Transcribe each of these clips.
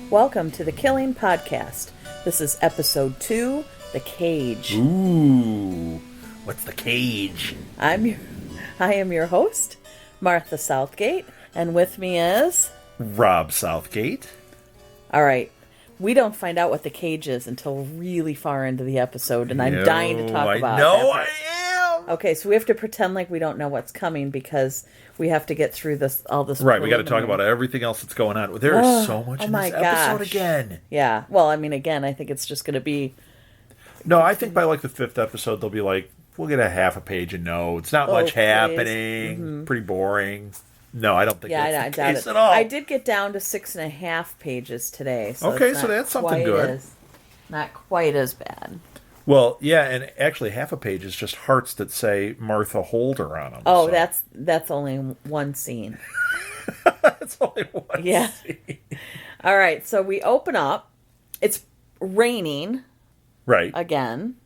Welcome to the Killing Podcast. This is episode 2, The Cage. Ooh, what's the cage? I am your host, Martha Southgate, and with me is... Rob Southgate. All right, we don't find out what the cage is until really far into the episode, and I'm dying to talk about it. I am! Okay, so we have to pretend like we don't know what's coming because we have to get through all this. Right, we got to talk about everything else that's going on. There is so much in this episode again. Yeah, well, I mean, again, I think it's just going to be... No, I think by like the 5th episode, they'll be like, we'll get a half a page of notes. Not much happening. Mm-hmm. Pretty boring. No, I don't think that's the case at all. I did get down to 6.5 pages today. So okay, so that's something good. Not quite as bad. Well, yeah, and actually half a page is just hearts that say Martha Holder on them. Oh, so. That's only one scene. That's only one scene. All right, so we open up. It's raining. Right. Again.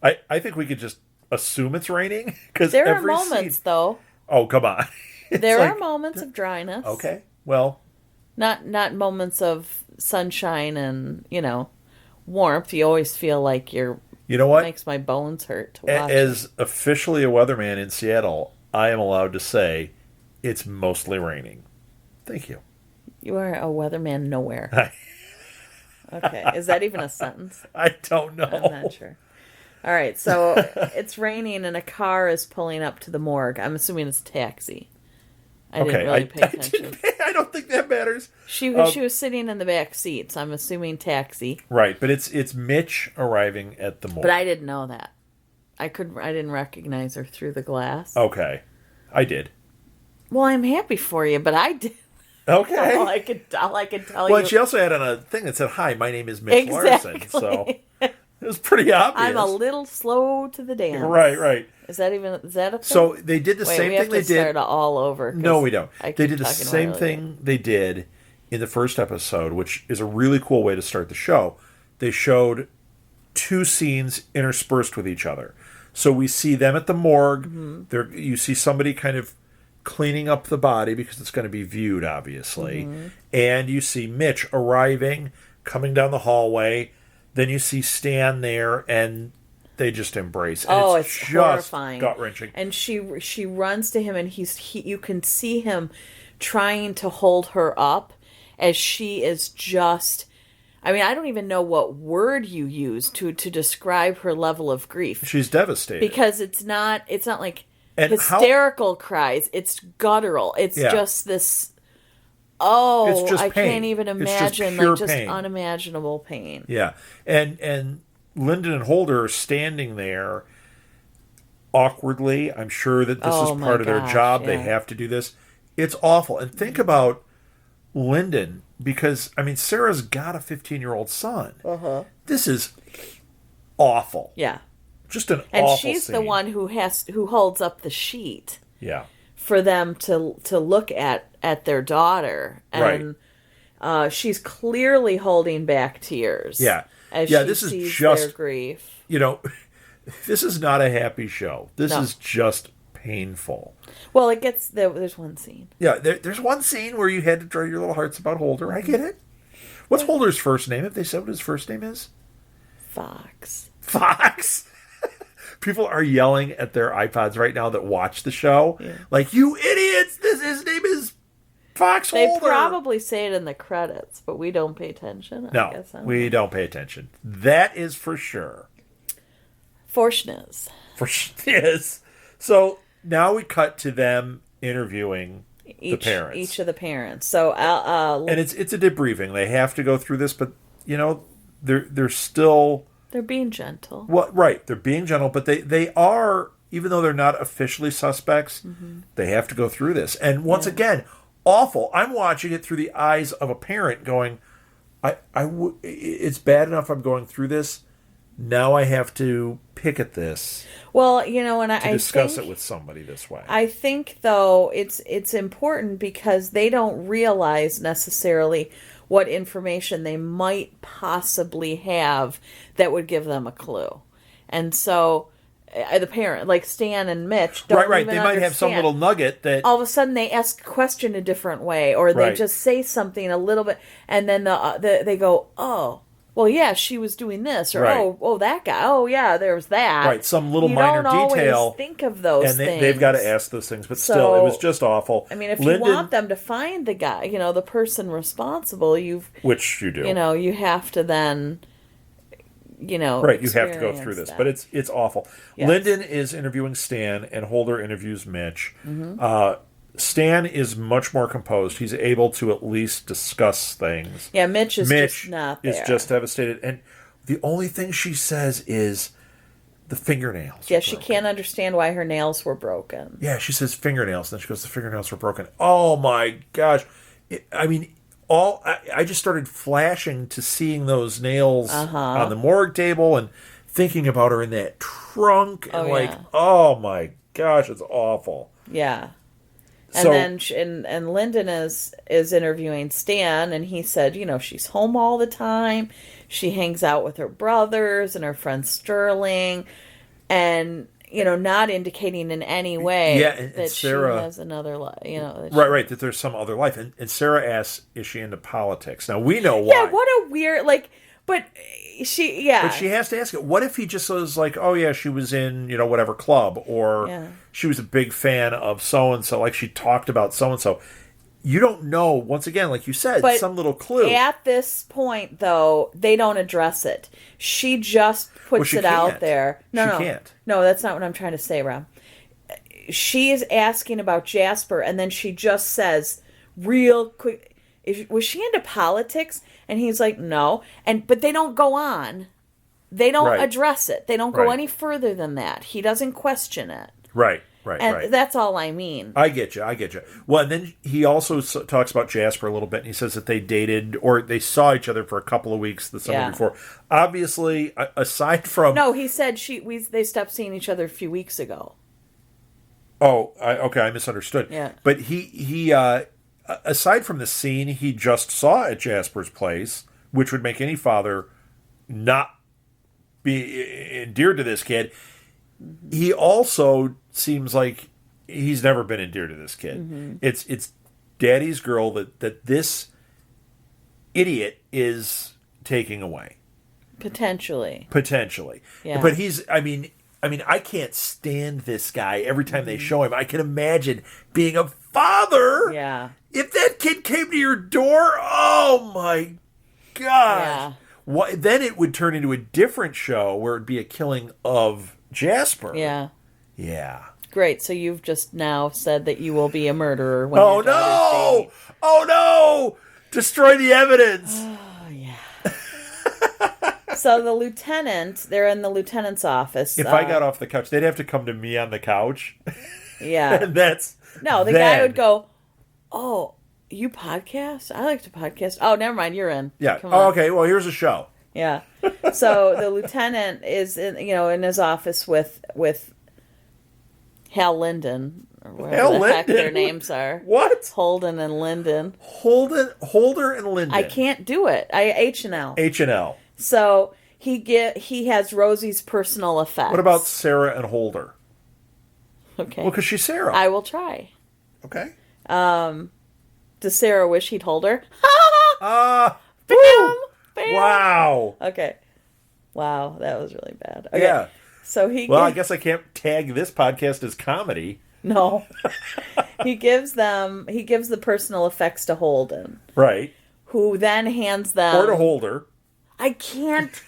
I think we could just assume it's raining. Because there are moments, though. Oh, come on. There are moments of dryness. Okay, well. Not moments of sunshine and, warmth. You always feel like you're... You know what? Makes my bones hurt to watch. As officially a weatherman in Seattle, I am allowed to say it's mostly raining. Thank you. You are a weatherman nowhere. Okay. Is that even a sentence? I don't know. I'm not sure. All right. So it's raining and a car is pulling up to the morgue. I'm assuming it's a taxi. I didn't really pay attention. I don't think that matters. She was sitting in the back seat, so I'm assuming taxi. Right, but it's Mitch arriving at the morgue. But I didn't know that. I didn't recognize her through the glass. Okay, I did. Well, I'm happy for you, but I did. Okay. All I could tell you. Well, she also had on a thing that said, "Hi, my name is Mitch Larson." So it was pretty obvious. I'm a little slow to the dance. Right. Is that a thing? So they did the same thing they did. Start all over. No, we don't. They did the same thing they did in the first episode, which is a really cool way to start the show. They showed 2 scenes interspersed with each other. So we see them at the morgue. Mm-hmm. You see somebody kind of cleaning up the body because it's going to be viewed, obviously. Mm-hmm. And you see Mitch arriving, coming down the hallway. Then you see Stan there, and they just embrace. And it's just horrifying, gut-wrenching. And she runs to him, and you can see him trying to hold her up as she is just... I mean, I don't even know what word you use to describe her level of grief. She's devastated. Because it's not like hysterical cries. It's guttural. It's just this... Oh, it's just I pain. Can't even imagine, just pain. Unimaginable pain. Yeah. And Lyndon and Holder are standing there awkwardly. I'm sure that this is part of their job. Yeah. They have to do this. It's awful. And think about Lyndon, because, I mean, Sarah's got a 15-year-old son. Uh-huh. This is awful. Yeah. Just an awful scene. And she's scene. the one who holds up the sheet. Yeah. For them to look at their daughter. And she's clearly holding back tears. Yeah. As this sees is just their grief. This is not a happy show. This is just painful. Well, there's one scene. Yeah, there's one scene where you had to draw your little hearts about Holder. I get it. What's Holder's first name? Have they said what his first name is? Fox. People are yelling at their iPods right now that watch the show. Yeah. Like, you idiots! His name is Fox Holder. They probably say it in the credits, but we don't pay attention. We don't pay attention. That is for sure. For schniz. So now we cut to them interviewing the parents. Each of the parents. So and it's a debriefing. They have to go through this, but they're still... They're being gentle. Well, right. They're being gentle, but they are, even though they're not officially suspects, they have to go through this. And once again, awful. I'm watching it through the eyes of a parent going, it's bad enough I'm going through this. Now I have to pick at this. Well, and I discuss it with somebody this way. I think, though, it's important because they don't realize necessarily what information they might possibly have that would give them a clue. And so the parent, like Stan and Mitch, don't right. even They might have some understand. little nugget that All of a sudden they ask a question a different way, or they Right. just say something a little bit, and then they go, oh, well, yeah, she was doing this, or Right. oh, that guy, oh, yeah, there's that. right, some little You minor don't always detail, think of those and things. they've got to ask those things. But So, still, it was just awful. I mean, if you Lyndon, want them to find the guy, the person responsible, which you do, you have to then, right, you have to go through this, that. but it's awful. Yes. Lyndon is interviewing Stan, and Holder interviews Mitch. Mm-hmm. Stan is much more composed. He's able to at least discuss things. Yeah, Mitch is just not there. Is just devastated, and the only thing she says is the fingernails. Yeah, she can't understand why her nails were broken. Yeah, she says fingernails, and then she goes, the fingernails were broken. Oh my gosh. I just started flashing to seeing those nails on the morgue table and thinking about her in that trunk. And oh my gosh, it's awful. Yeah. And So, then and Lyndon is interviewing Stan, and he said, she's home all the time. She hangs out with her brothers and her friend Sterling, and not indicating in any way that Sarah, she has another life. Right, that there's some other life. And Sarah asks, is she into politics? Now, we know why. Yeah, what a weird, but she has to ask it. What if he just was like, oh, yeah, she was in, whatever club, or she was a big fan of so-and-so, like she talked about so-and-so. You don't know, once again, like you said, but some little clue. At this point, though, they don't address it. She just puts it out there. She can't. No, that's not what I'm trying to say, Rob. She is asking about Jasper, and then she just says, real quick, was she into politics? And he's like, no. But they don't go on. They don't address it. They don't go any further than that. He doesn't question it. Right. And that's all I mean. I get you. Well, and then he also talks about Jasper a little bit, and he says that they dated, or they saw each other for a couple of weeks the summer before. Obviously, aside from... No, he said they stopped seeing each other a few weeks ago. Oh, okay, I misunderstood. Yeah. But he aside from the scene he just saw at Jasper's place, which would make any father not be endeared to this kid, he also seems like he's never been endeared to this kid. Mm-hmm. It's daddy's girl that this idiot is taking away. Potentially. Yeah. But I can't stand this guy every time they show him. I can imagine being a father. Yeah. If that kid came to your door, oh my gosh. Yeah. Then it would turn into a different show where it'd be a killing of Jasper. Yeah. Yeah. Great. So you've just now said that you will be a murderer when your daughter's dating. Oh no! Destroy the evidence. Oh yeah. So they're in the lieutenant's office. If I got off the couch, they'd have to come to me on the couch. Yeah. And the guy would go, "Oh, you podcast? I like to podcast. Oh, never mind, you're in." Yeah. Oh, okay. Well, here's a show. Yeah. So the lieutenant is in his office with Hal Linden, or whatever the heck their names are. What? Holden and Linden. Holder and Linden. I can't do it. H&L. H&L. So he has Rosie's personal effects. What about Sarah and Holder? Okay. Well, because she's Sarah. I will try. Okay. Does Sarah wish he'd hold her? Bam! Bam! Wow. Okay. Wow, that was really bad. Okay. Yeah. So I guess I can't tag this podcast as comedy. No. He gives the personal effects to Holden. Right. Who then hands them... Or to Holder. I can't...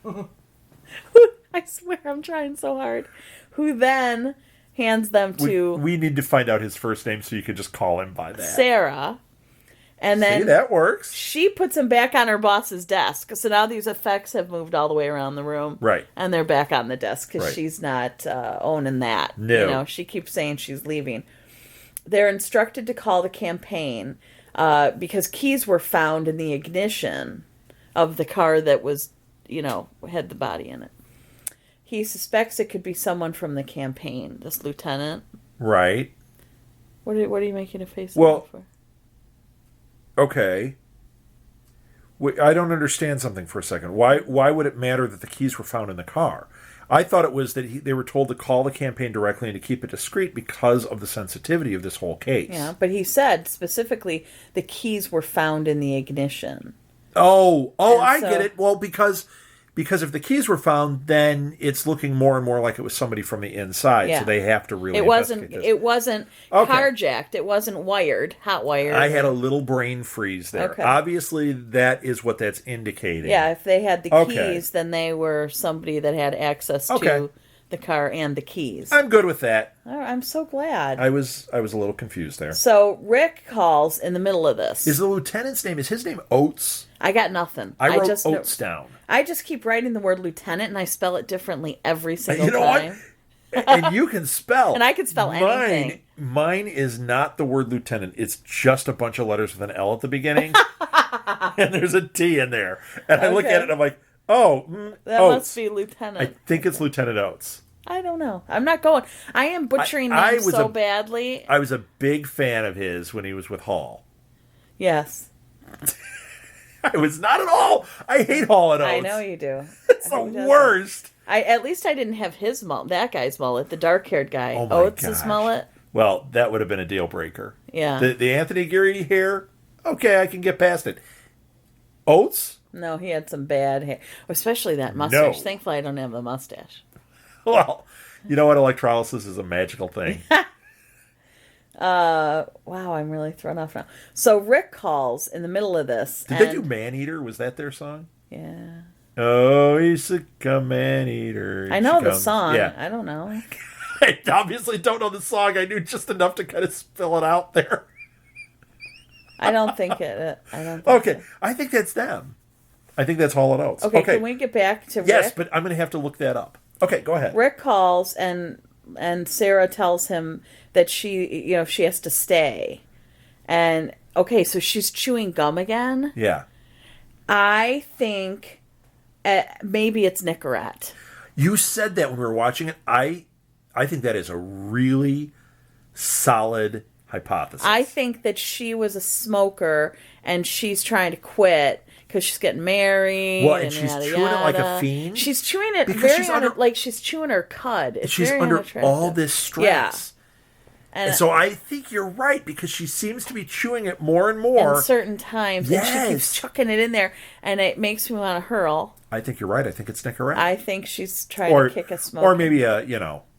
I swear I'm trying so hard. Who then hands them to... We need to find out his first name so you could just call him by that. Sarah. And then... See, that works. She puts him back on her boss's desk. So now these effects have moved all the way around the room. Right. And they're back on the desk because she's not owning that. No. She keeps saying she's leaving. They're instructed to call the campaign because keys were found in the ignition of the car that was, had the body in it. He suspects it could be someone from the campaign, this lieutenant. Right. What are you making a face for? For? Okay. I don't understand something for a second. Why would it matter that the keys were found in the car? I thought it was that they were told to call the campaign directly and to keep it discreet because of the sensitivity of this whole case. Yeah, but he said specifically the keys were found in the ignition. I get it. Well, because if the keys were found, then it's looking more and more like it was somebody from the inside. Yeah. So they have to really. It wasn't carjacked. It wasn't wired, hot wired. I had a little brain freeze there. Okay. Obviously, that is what that's indicating. Yeah, if they had the keys, then they were somebody that had access to the car and the keys. I'm good with that. Oh, I'm so glad. I was a little confused there. So Rick calls in the middle of this. Is the lieutenant's name? Is his name Oates? I got nothing. I wrote Oates down. I just keep writing the word lieutenant, and I spell it differently every single time. What? And you can spell. And I can spell anything. Mine is not the word lieutenant. It's just a bunch of letters with an L at the beginning. And there's a T in there. And I look at it and I'm like, that Oates. Must be lieutenant. I think it's Lieutenant Oates. I don't know. I'm not going. I am butchering names so badly. I was a big fan of his when he was with Hall. Yes. I was not at all. I hate Hall and Oates. I know you do. It's the worst. At least I didn't have his mullet. That guy's mullet, the dark-haired guy. Oh my Oates' mullet. Well, that would have been a deal breaker. Yeah. The Anthony Geary hair, okay, I can get past it. Oates? No, he had some bad hair, especially that mustache. No. Thankfully, I don't have the mustache. Well, you know what? Electrolysis is a magical thing. Wow, I'm really thrown off now. So Rick calls in the middle of this. Did they do Man-Eater? Was that their song? Yeah. Oh, he's a man-eater. I know the song. Yeah. I don't know. I obviously don't know the song. I knew just enough to kind of spill it out there. I don't think it. Okay, I think that's them. I think that's Hall and Oates. Okay, can we get back to Rick? Yes, but I'm going to have to look that up. Okay, go ahead. Rick calls and Sarah tells him that she has to stay. And okay, so she's chewing gum again? Yeah. I think maybe it's Nicorette. You said that when we were watching it. I think that is a really solid hypothesis. I think that she was a smoker and she's trying to quit because she's getting married. Well, and she's chewing it like a fiend? She's chewing it because like she's chewing her cud. It's she's under all this stress. Yeah. And so I think you're right because she seems to be chewing it more and more. At certain times. Yes. And she keeps chucking it in there and it makes me want to hurl. I think you're right. I think it's Nicorette. I think she's trying to kick a smoker. Or maybe a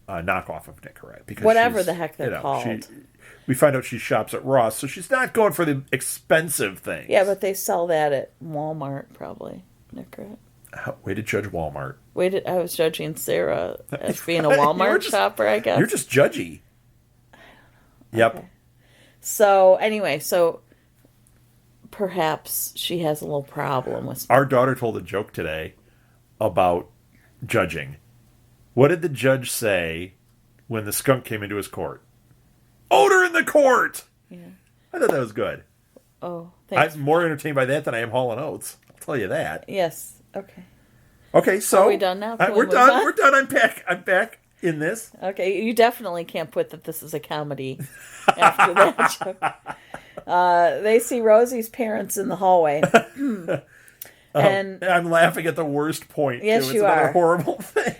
knockoff of Nicorette. Because whatever the heck they're called. We find out she shops at Ross, so she's not going for the expensive things. Yeah, but they sell that at Walmart, probably. Nicorette. Way to judge Walmart. I was judging Sarah as being a Walmart shopper, I guess. You're just judgy. I don't know. Yep. Okay. So, anyway, perhaps she has a little problem with... Our daughter told a joke today about judging. What did the judge say when the skunk came into his court? Odor in the court! Yeah. I thought that was good. Oh, thanks. I'm more entertained by that than I am Hall and Oates. I'll tell you that. Yes. Okay. Okay, so... Are we done now? We're done. On? We're done. I'm back in this. Okay, you definitely can't put that this is a comedy after that joke. They see Rosie's parents in the hallway. And I'm laughing at the worst point. Yes, too. You are. It's another horrible thing.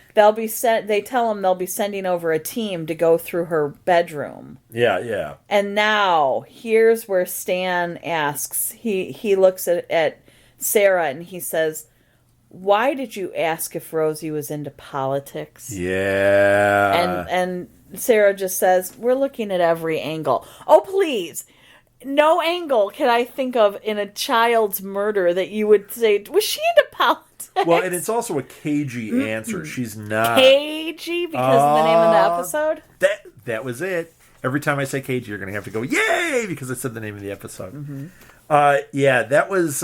They tell them they'll be sending over a team to go through her bedroom. Yeah. And now here's where Stan asks. He looks at Sarah and he says, "Why did you ask if Rosie was into politics?" Yeah. And Sarah just says, "We're looking at every angle." Oh, please. No angle can I think of in a child's murder that you would say, was she into politics? Well, and it's also a cagey answer. She's not. Cagey because of the name of the episode? That was it. Every time I say cagey, you're going to have to go, yay, because I said the name of the episode. Mm-hmm. Yeah, that was...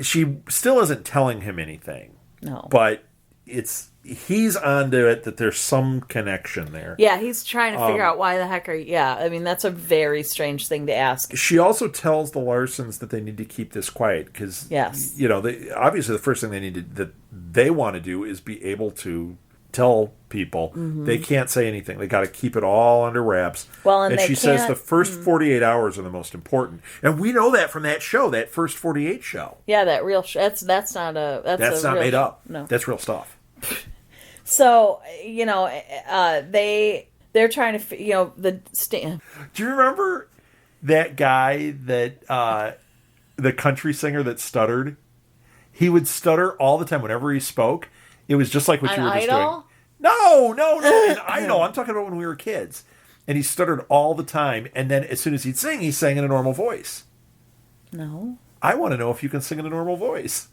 she still isn't telling him anything. No. But he's onto it that there's some connection there. Yeah, he's trying to figure out why the heck I mean, that's a very strange thing to ask. She also tells the Larsons that they need to keep this quiet because, yes, obviously the first thing that they want to do is be able to tell people. They can't say anything. They got to keep it all under wraps. Well, and she says the first 48 hours are the most important, and we know that from that show, that first 48 show. Yeah, that real. That's not that's not made up. No, that's real stuff. So they're trying to Do you remember that guy that the country singer that stuttered? He would stutter all the time whenever he spoke. It was just like what you were just doing. No. An Idol. I'm talking about when we were kids. And he stuttered all the time. And then as soon as he'd sing, he sang in a normal voice. No. I want to know if you can sing in a normal voice.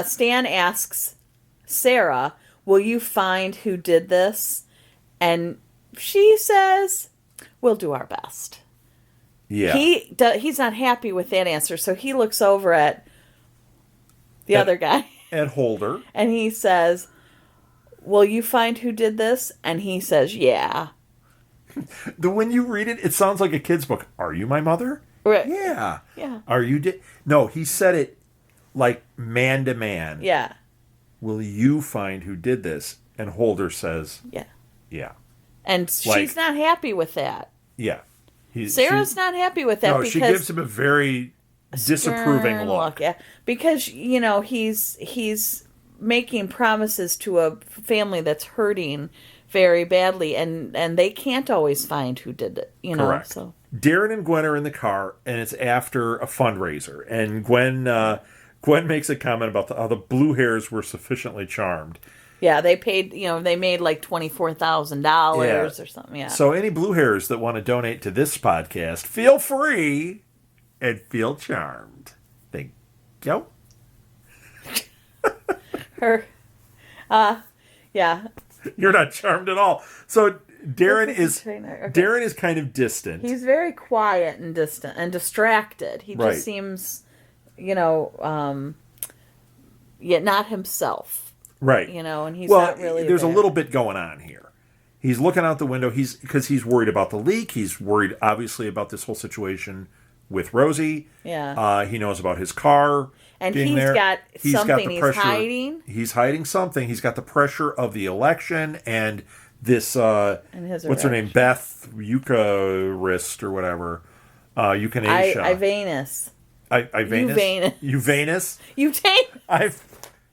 Stan asks Sarah, will you find who did this? And she says, we'll do our best. Yeah. He's not happy with that answer. So he looks over at the other guy. At Holder. And he says, will you find who did this? And he says, yeah. When you read it, it sounds like a kid's book. Are you my mother? Right. Yeah. Yeah. Are you... No, he said it like man to man. Yeah. Will you find who did this? And Holder says... Yeah. Yeah. And she's not happy with that. Yeah. Sarah's not happy with that because... she gives him a very disapproving look. Yeah. Because, he's making promises to a family that's hurting very badly, and they can't always find who did it, Correct. So. Darren and Gwen are in the car, and it's after a fundraiser, and Gwen makes a comment about how the blue hairs were sufficiently charmed. Yeah, they paid, they made like $24,000 or something, yeah. So any blue hairs that want to donate to this podcast, feel free and feel charmed. Thank you. Yeah. You're not charmed at all. So Darren is kind of distant. He's very quiet and distant and distracted. He just seems, yet not himself. Right. And he's not really there's there. a little bit going on here. He's looking out the window. Because he's worried about the leak. He's worried, obviously, about this whole situation with Rosie. Yeah. He knows about his car and being there. He's got something he's hiding. He's hiding something. He's got the pressure of the election and this, what's her name? Beth Eucharist or whatever. Euthanasia. Ivanus. Ivanus? Uvanus?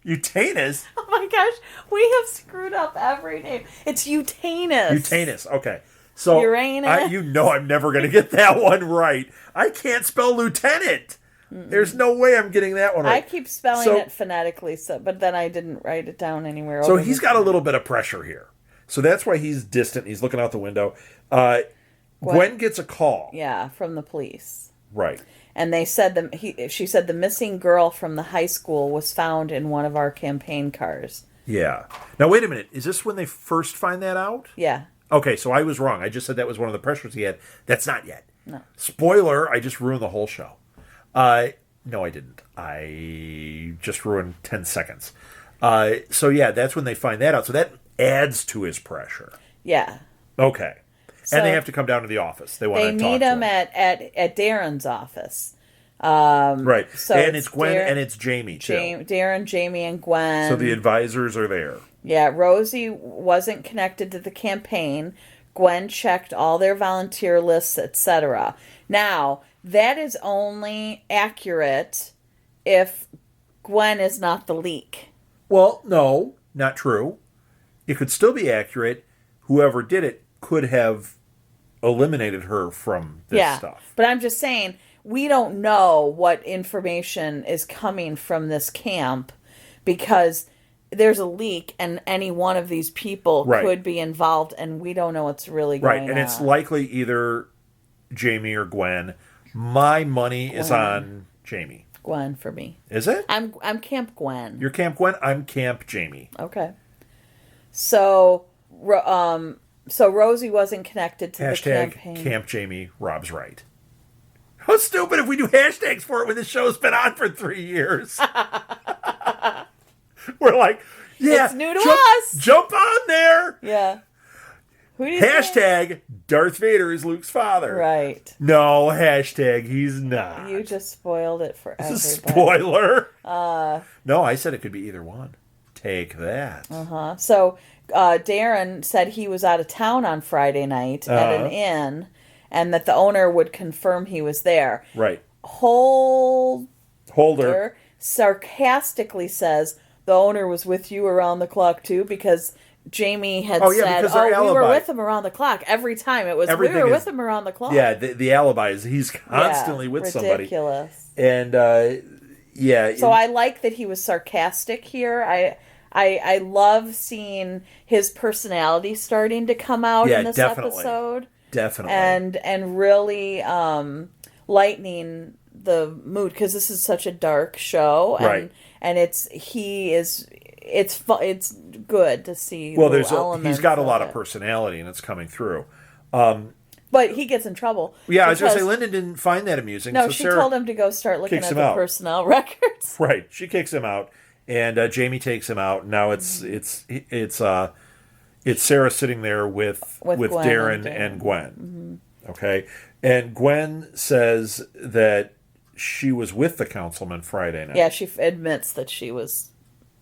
Utanus? Oh my gosh, we have screwed up every name. It's Utanus. Utanus, okay. So Uranus. I'm never going to get that one right. I can't spell lieutenant. There's no way I'm getting that one right. I keep spelling it phonetically, but then I didn't write it down anywhere. So he's got a little bit of pressure here. So that's why he's distant. He's looking out the window. Gwen gets a call. Yeah, from the police. Right. And they said she said the missing girl from the high school was found in one of our campaign cars. Yeah. Now, wait a minute. Is this when they first find that out? Yeah. Okay, so I was wrong. I just said that was one of the pressures he had. That's not yet. No. Spoiler, I just ruined the whole show. No, I didn't. I just ruined 10 seconds. So, yeah, that's when they find that out. So that adds to his pressure. Yeah. Okay. So and they have to come down to the office. They want to talk to him. They meet him at Darren's office. Right. So and it's Gwen and it's Jamie, too. Darren, Jamie, and Gwen. So the advisors are there. Yeah, Rosie wasn't connected to the campaign. Gwen checked all their volunteer lists, etc. Now, that is only accurate if Gwen is not the leak. Well, no, not true. It could still be accurate. Whoever did it could have eliminated her from this stuff. But I'm just saying, we don't know what information is coming from this camp because there's a leak and any one of these people could be involved and we don't know what's really going on. Right, and it's likely either Jamie or Gwen. My money is on Jamie. Gwen for me. Is it? I'm Camp Gwen. You're Camp Gwen? I'm Camp Jamie. Okay. So Rosie wasn't connected to the campaign. Camp Jamie, Rob's right. How stupid if we do hashtags for it when the show's been on for 3 years. We're like, yeah. It's new to us. Jump on there. Yeah. Who do you think? Hashtag Darth Vader is Luke's father. Right. No, hashtag he's not. You just spoiled it for everybody. This is a spoiler. No, I said it could be either one. Take that. So Darren said he was out of town on Friday night at an inn, and that the owner would confirm he was there. Right. Holder sarcastically says the owner was with you around the clock too, because Jamie had said, we were with him around the clock. Every time it was, everything we were with him around the clock. Yeah, the alibi is he's constantly with somebody. Ridiculous. And, So I like that he was sarcastic here. I love seeing his personality starting to come out in this episode. Definitely. And really lightening the mood, because this is such a dark show. Right. And it's good to see. Well, he's got a lot of personality, and it's coming through. But he gets in trouble. Yeah, I was going to say, Lyndon didn't find that amusing. No, so she Sarah told him to go start looking at the personnel records. Right, she kicks him out, and Jamie takes him out. Now it's Sarah sitting there with Darren and Gwen. Mm-hmm. Okay, and Gwen says that she was with the councilman Friday night. Yeah, she admits that she was.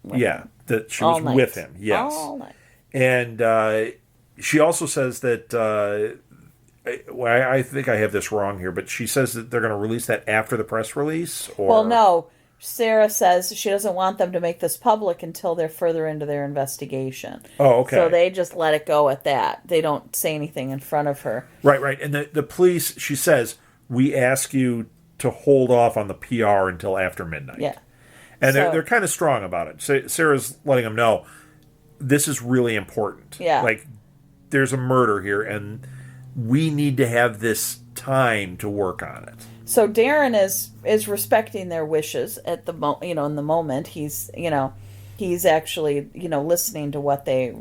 That she was with him. Yes, all night. And she also says that. I think I have this wrong here, but she says that they're going to release that after the press release? Or... Well, no. Sarah says she doesn't want them to make this public until they're further into their investigation. Oh, okay. So they just let it go at that. They don't say anything in front of her. Right. And the police, she says, we ask you to hold off on the PR until after midnight. Yeah. And they're kind of strong about it. So Sarah's letting them know, this is really important. Yeah. Like, there's a murder here, and we need to have this time to work on it. So Darren is respecting their wishes at the in the moment. He's actually listening to what they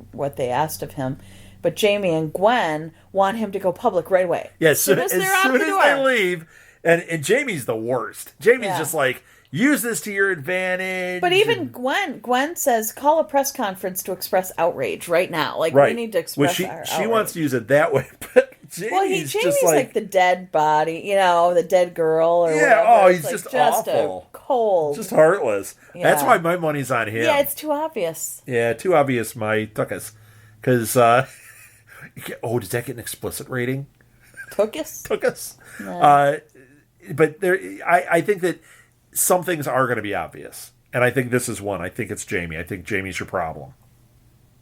asked of him. But Jamie and Gwen want him to go public right away. Yeah, as soon as they leave, and Jamie's the worst. Jamie's just like, use this to your advantage. But even Gwen says, call a press conference to express outrage right now. Like, we need to express our outrage. She wants to use it that way, but Jamie's just like the dead body, the dead girl or whatever. Oh, he's just awful. Cold. Just heartless. Yeah. That's why my money's on him. Yeah, it's too obvious. Yeah, too obvious, my tuckus. Because, does that get an explicit rating? Tuckus? Tuckus. No. But I think that some things are going to be obvious. And I think this is one. I think it's Jamie. I think Jamie's your problem.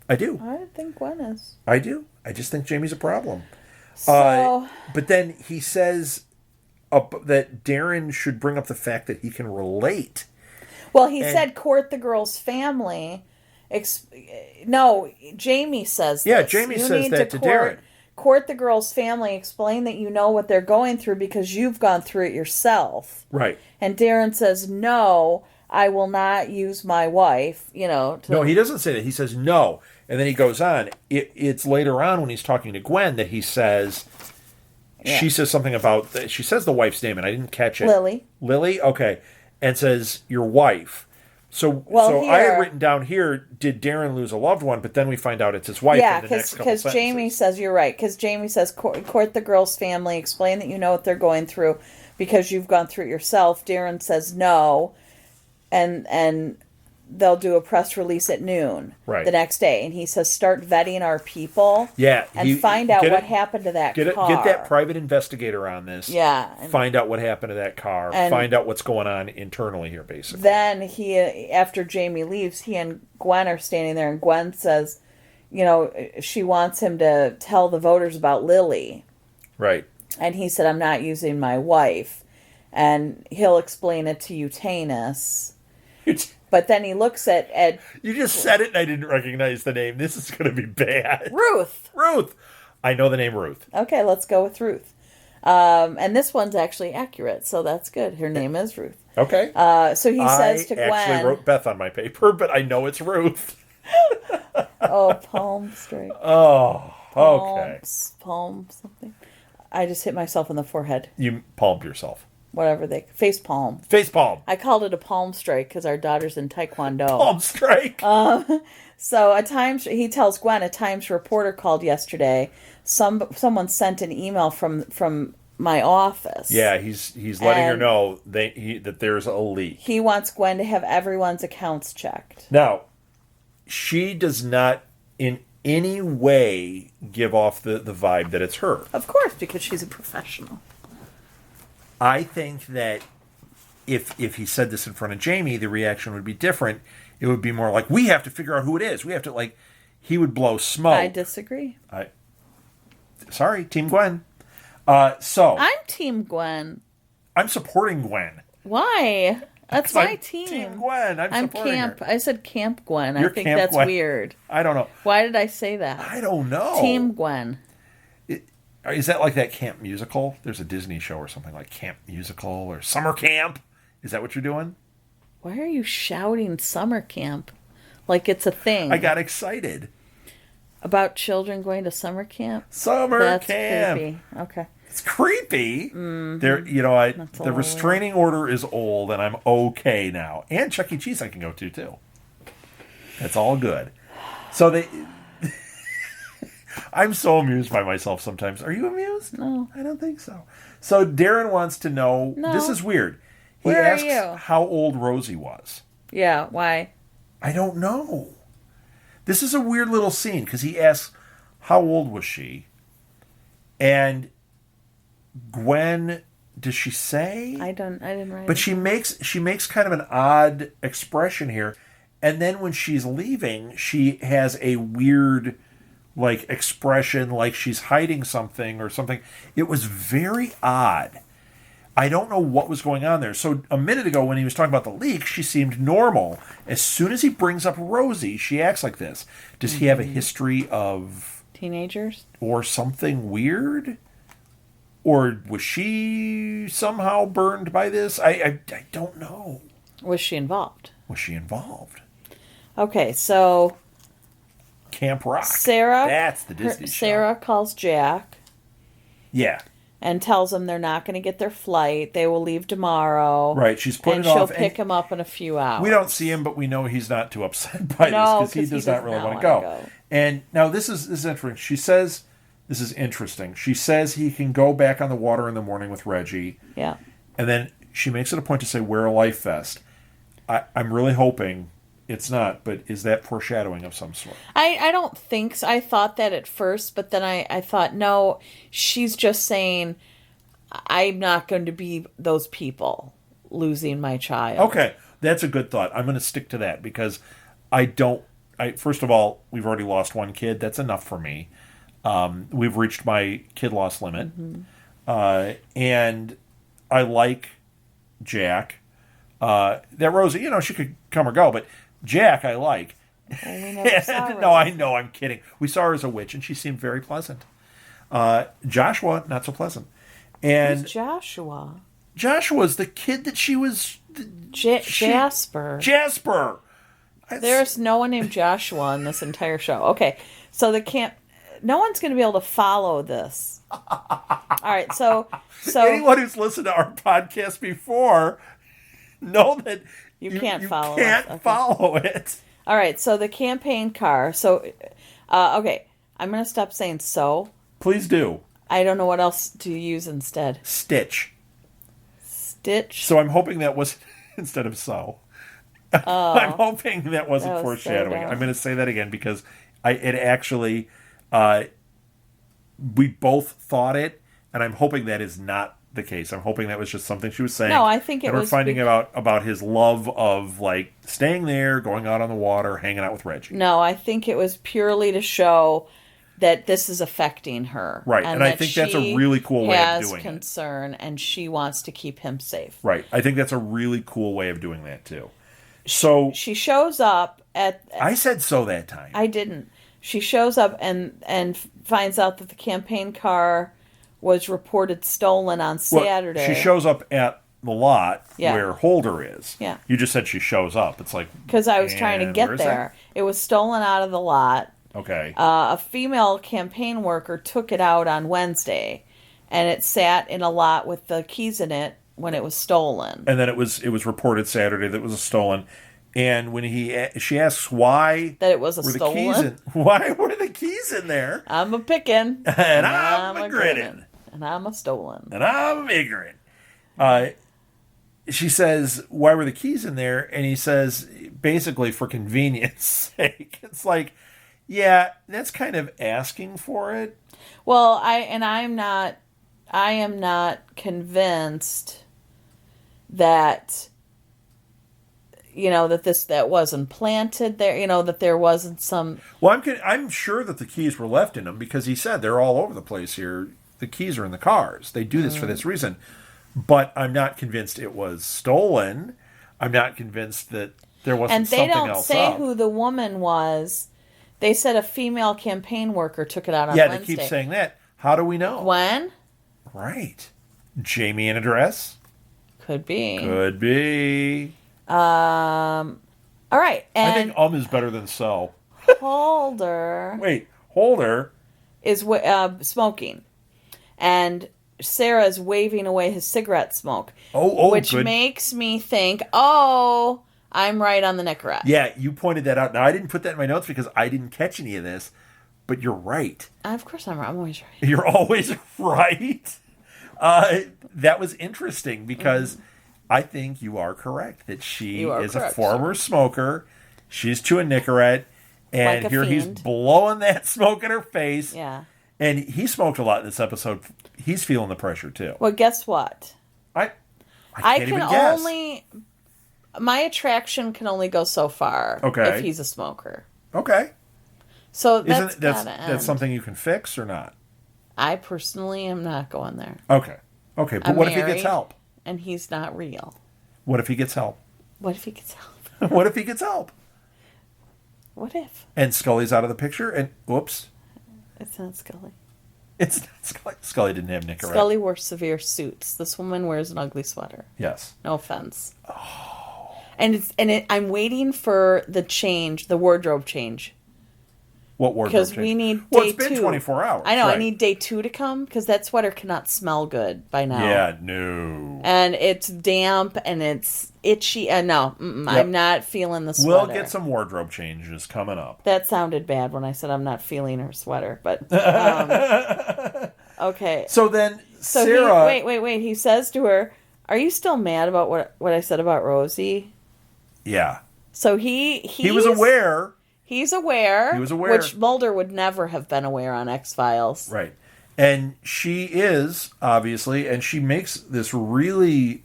I do. I think Gwen is. I do. I just think Jamie's a problem. So... but then he says that Darren should bring up the fact that he can relate. Well, he said court the girl's family. No, Jamie says this. Yeah, Jamie says that to Darren. Court the girl's family, explain that you know what they're going through because you've gone through it yourself. Right. And Darren says, no, I will not use my wife, No, he doesn't say that. He says no. And then he goes on. It's later on when he's talking to Gwen that he says, she says something about, she says the wife's name, and I didn't catch it. Lily? Okay. And says, your wife. So I had written down here, did Darren lose a loved one? But then we find out it's his wife in the next couple sentences. Because Jamie says, you're right, because Jamie says, court the girl's family, explain that you know what they're going through because you've gone through it yourself. Darren says no, and they'll do a press release at noon the next day. And he says, start vetting our people and find out what happened to that car. Get that private investigator on this. Yeah. Find out what happened to that car. Find out what's going on internally here, basically. Then after Jamie leaves, he and Gwen are standing there, and Gwen says, she wants him to tell the voters about Lily. Right. And he said, I'm not using my wife. And he'll explain it to Eutanus. But then he looks at You just said it and I didn't recognize the name. This is going to be bad. Ruth. I know the name Ruth. Okay, let's go with Ruth. And this one's actually accurate, so that's good. Her name is Ruth. Okay. So he says to Gwen... I actually wrote Beth on my paper, but I know it's Ruth. Palm straight. Oh, okay. Palm something. I just hit myself in the forehead. You palmed yourself. whatever they face palm. Face palm. I called it a palm strike because our daughter's in Taekwondo. Palm strike. So he tells Gwen, a Times reporter called yesterday. Someone sent an email from my office. Yeah, he's letting her know that there's a leak. He wants Gwen to have everyone's accounts checked. Now, she does not in any way give off the vibe that it's her. Of course, because she's a professional. I think that if he said this in front of Jamie, the reaction would be different. It would be more like, we have to figure out who it is. We have to, he would blow smoke. I disagree. Sorry, Team Gwen. So I'm Team Gwen. I'm supporting Gwen. Why? That's my team. Team Gwen. I'm supporting Camp. her. I said Camp Gwen. You're I think Camp that's Gwen. weird. I don't know. Why did I say that? I don't know. Team Gwen. Is that like that Camp Musical? There's a Disney show or something like Camp Musical or Summer Camp. Is that what you're doing? Why are you shouting summer camp like it's a thing? I got excited. About children going to summer camp? That's camp. Creepy. Okay. It's creepy. Mm-hmm. The restraining order is old, and I'm okay now. And Chuck E. Cheese I can go to, too. That's all good. So I'm so amused by myself sometimes. Are you amused? No. I don't think so. So Darren wants to know, This is weird. He asks how old Rosie was. Yeah, why? I don't know. This is a weird little scene, because he asks, how old was she? And Gwen, does she say? I didn't write. But she makes kind of an odd expression here, and then when she's leaving, she has a weird expression, like she's hiding something or something. It was very odd. I don't know what was going on there. So a minute ago when he was talking about the leak, she seemed normal. As soon as he brings up Rosie, she acts like this. Does he have a history of teenagers or something weird? Or was she somehow burned by this? I don't know. Was she involved? Okay, so Camp Rock. Sarah. That's the Disney show. Sarah calls Jack. Yeah. And tells him they're not going to get their flight. They will leave tomorrow. Right, she's putting it off. And she'll pick him up in a few hours. We don't see him, but we know he's not too upset by this because he does not really want to go. And now this is interesting. She says, this is interesting. She says he can go back on the water in the morning with Reggie. Yeah. And then she makes it a point to say, wear a life vest. I'm really hoping it's not, but is that foreshadowing of some sort? I don't think so. I thought that at first, but then I thought, no, she's just saying, I'm not going to be those people losing my child. Okay, that's a good thought. I'm going to stick to that because first of all, we've already lost one kid. That's enough for me. We've reached my kid loss limit. Mm-hmm. And I like Jack. That Rosie, she could come or go, but Jack, I like. Well, we never saw her. No, I know, I'm kidding. We saw her as a witch, and she seemed very pleasant. Joshua, not so pleasant. And who's Joshua? Joshua's the kid that she was... Jasper. Jasper! There's no one named Joshua in this entire show. Okay, so no one's going to be able to follow this. All right, so anyone who's listened to our podcast before know that you can't follow it. All right, so the campaign car. So, okay, I'm going to stop saying so. Please do. I don't know what else to use instead. Stitch. So I'm hoping that was instead of so. I'm hoping that wasn't foreshadowing. I'm going to say that again because it actually, we both thought it, and I'm hoping that is not the case. I'm hoping that was just something she was saying. No, I think it was. And we're finding about his love of staying there, going out on the water, hanging out with Reggie. No, I think it was purely to show that this is affecting her. Right, and I think that's a really cool way of doing it. Has concern, and she wants to keep him safe. Right, I think that's a really cool way of doing that too. So she shows up at. I said so that time. I didn't. She shows up and finds out that the campaign car was reported stolen on Saturday. She shows up at the lot where Holder is. Yeah. You just said she shows up. It's like... Because I was trying to get there. It was stolen out of the lot. Okay. A female campaign worker took it out on Wednesday, and it sat in a lot with the keys in it when it was stolen. And then it was reported Saturday that it was stolen. And when she asks why that it was stolen, why were the keys in there? I'm a pickin', and I'm a grinning, and I'm a stolen, and I'm ignorant. She says, "Why were the keys in there?" And he says, basically for convenience sake. It's like, yeah, that's kind of asking for it. Well, I am not convinced that, that wasn't planted there, that there wasn't some... Well, I'm sure that the keys were left in them because he said they're all over the place here. The keys are in the cars. They do this for this reason. But I'm not convinced it was stolen. I'm not convinced that there wasn't something else up. And they don't say who the woman was. They said a female campaign worker took it out on Wednesday. Wednesday. Yeah, they keep saying that. How do we know? When? Right. Jamie in a dress? Could be. All right. And I think is better than so. Holder. Wait, Holder is smoking. And Sarah's waving away his cigarette smoke. Which good. Makes me think, I'm right on the Nicorette. Yeah, you pointed that out. Now, I didn't put that in my notes because I didn't catch any of this, but you're right. Of course I'm right. I'm always right. You're always right. That was interesting because I think you are correct that she is a former smoker. She's chewing Nicorette, and like here fiend. He's blowing that smoke in her face. Yeah. And he smoked a lot in this episode. He's feeling the pressure too. Well, guess what? I can't even guess. My attraction can only go so far. Okay. If he's a smoker. Okay. So that's something you can fix or not? I personally am not going there. Okay. But what if he gets help? And he's not real. What if he gets help? What if he gets help? What if he gets help? What if? And Scully's out of the picture and whoops. It's not Scully. It's not Scully. Scully didn't have Nicorette. Scully wore severe suits. This woman wears an ugly sweater. Yes. No offense. Oh. And I'm waiting for the wardrobe change. What wardrobe change? Because we need day 2. Well, it's been 24 hours. I know. Right. I need day 2 to come because that sweater cannot smell good by now. Yeah, no. And it's damp and it's itchy. No, I'm not feeling the sweater. We'll get some wardrobe changes coming up. That sounded bad when I said I'm not feeling her sweater, but okay. So Sarah... Wait. He says to her, "Are you still mad about what I said about Rosie?" Yeah. So he was aware. He's aware. He was aware. Which Mulder would never have been aware on X-Files. Right. And she is, obviously, and she makes this really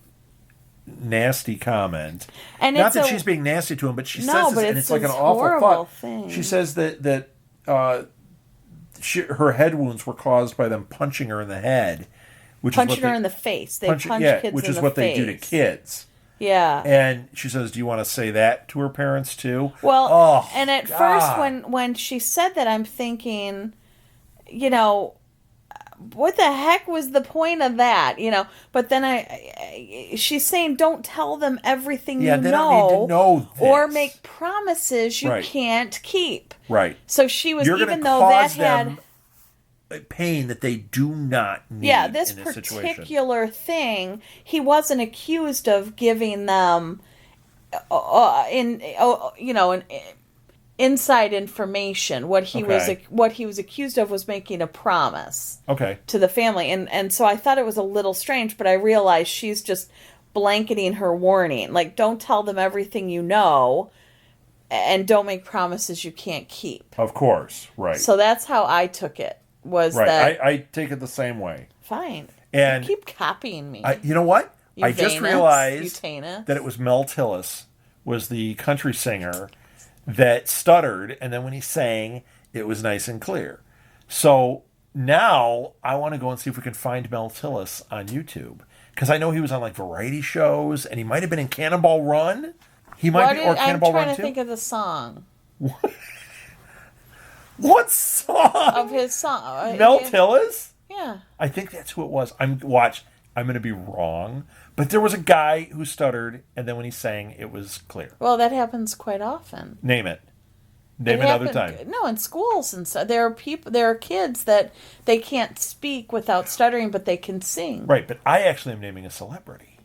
nasty comment. And not that she's being nasty to him, but she says this, and it's like an awful thought. Thing. She says that her head wounds were caused by them punching her in the head. Punching her in the face. They punch kids in the face. Which is what they do to kids. Yeah. And she says, do you want to say that to her parents too? Well, and at first when she said that, I'm thinking, what the heck was the point of that? But then she's saying, don't tell them everything you know. They don't need to know this. Or make promises you can't keep. Right. So she was, You're even though that had pain that they do not need. Yeah, this particular thing, he wasn't accused of giving them, inside information. What he was accused of was making a promise. Okay. To the family, and so I thought it was a little strange, but I realized she's just blanketing her warning, like don't tell them everything you know, and don't make promises you can't keep. Of course, right. So that's how I took it. I take it the same way. Fine. And you keep copying me. You know what? I just realized that it was Mel Tillis, was the country singer that stuttered, and then when he sang, it was nice and clear. So now I want to go and see if we can find Mel Tillis on YouTube, because I know he was on like variety shows, and he might have been in Cannonball Run. He might be, or Cannonball Run 2. I'm trying to think of the song. What song? Of his song. Mel Tillis? Yeah. I think that's who it was. I'm going to be wrong. But there was a guy who stuttered, and then when he sang, it was clear. Well, that happens quite often. Name it. Name another time. No, in schools and stuff. There are kids that they can't speak without stuttering, but they can sing. Right, but I actually am naming a celebrity.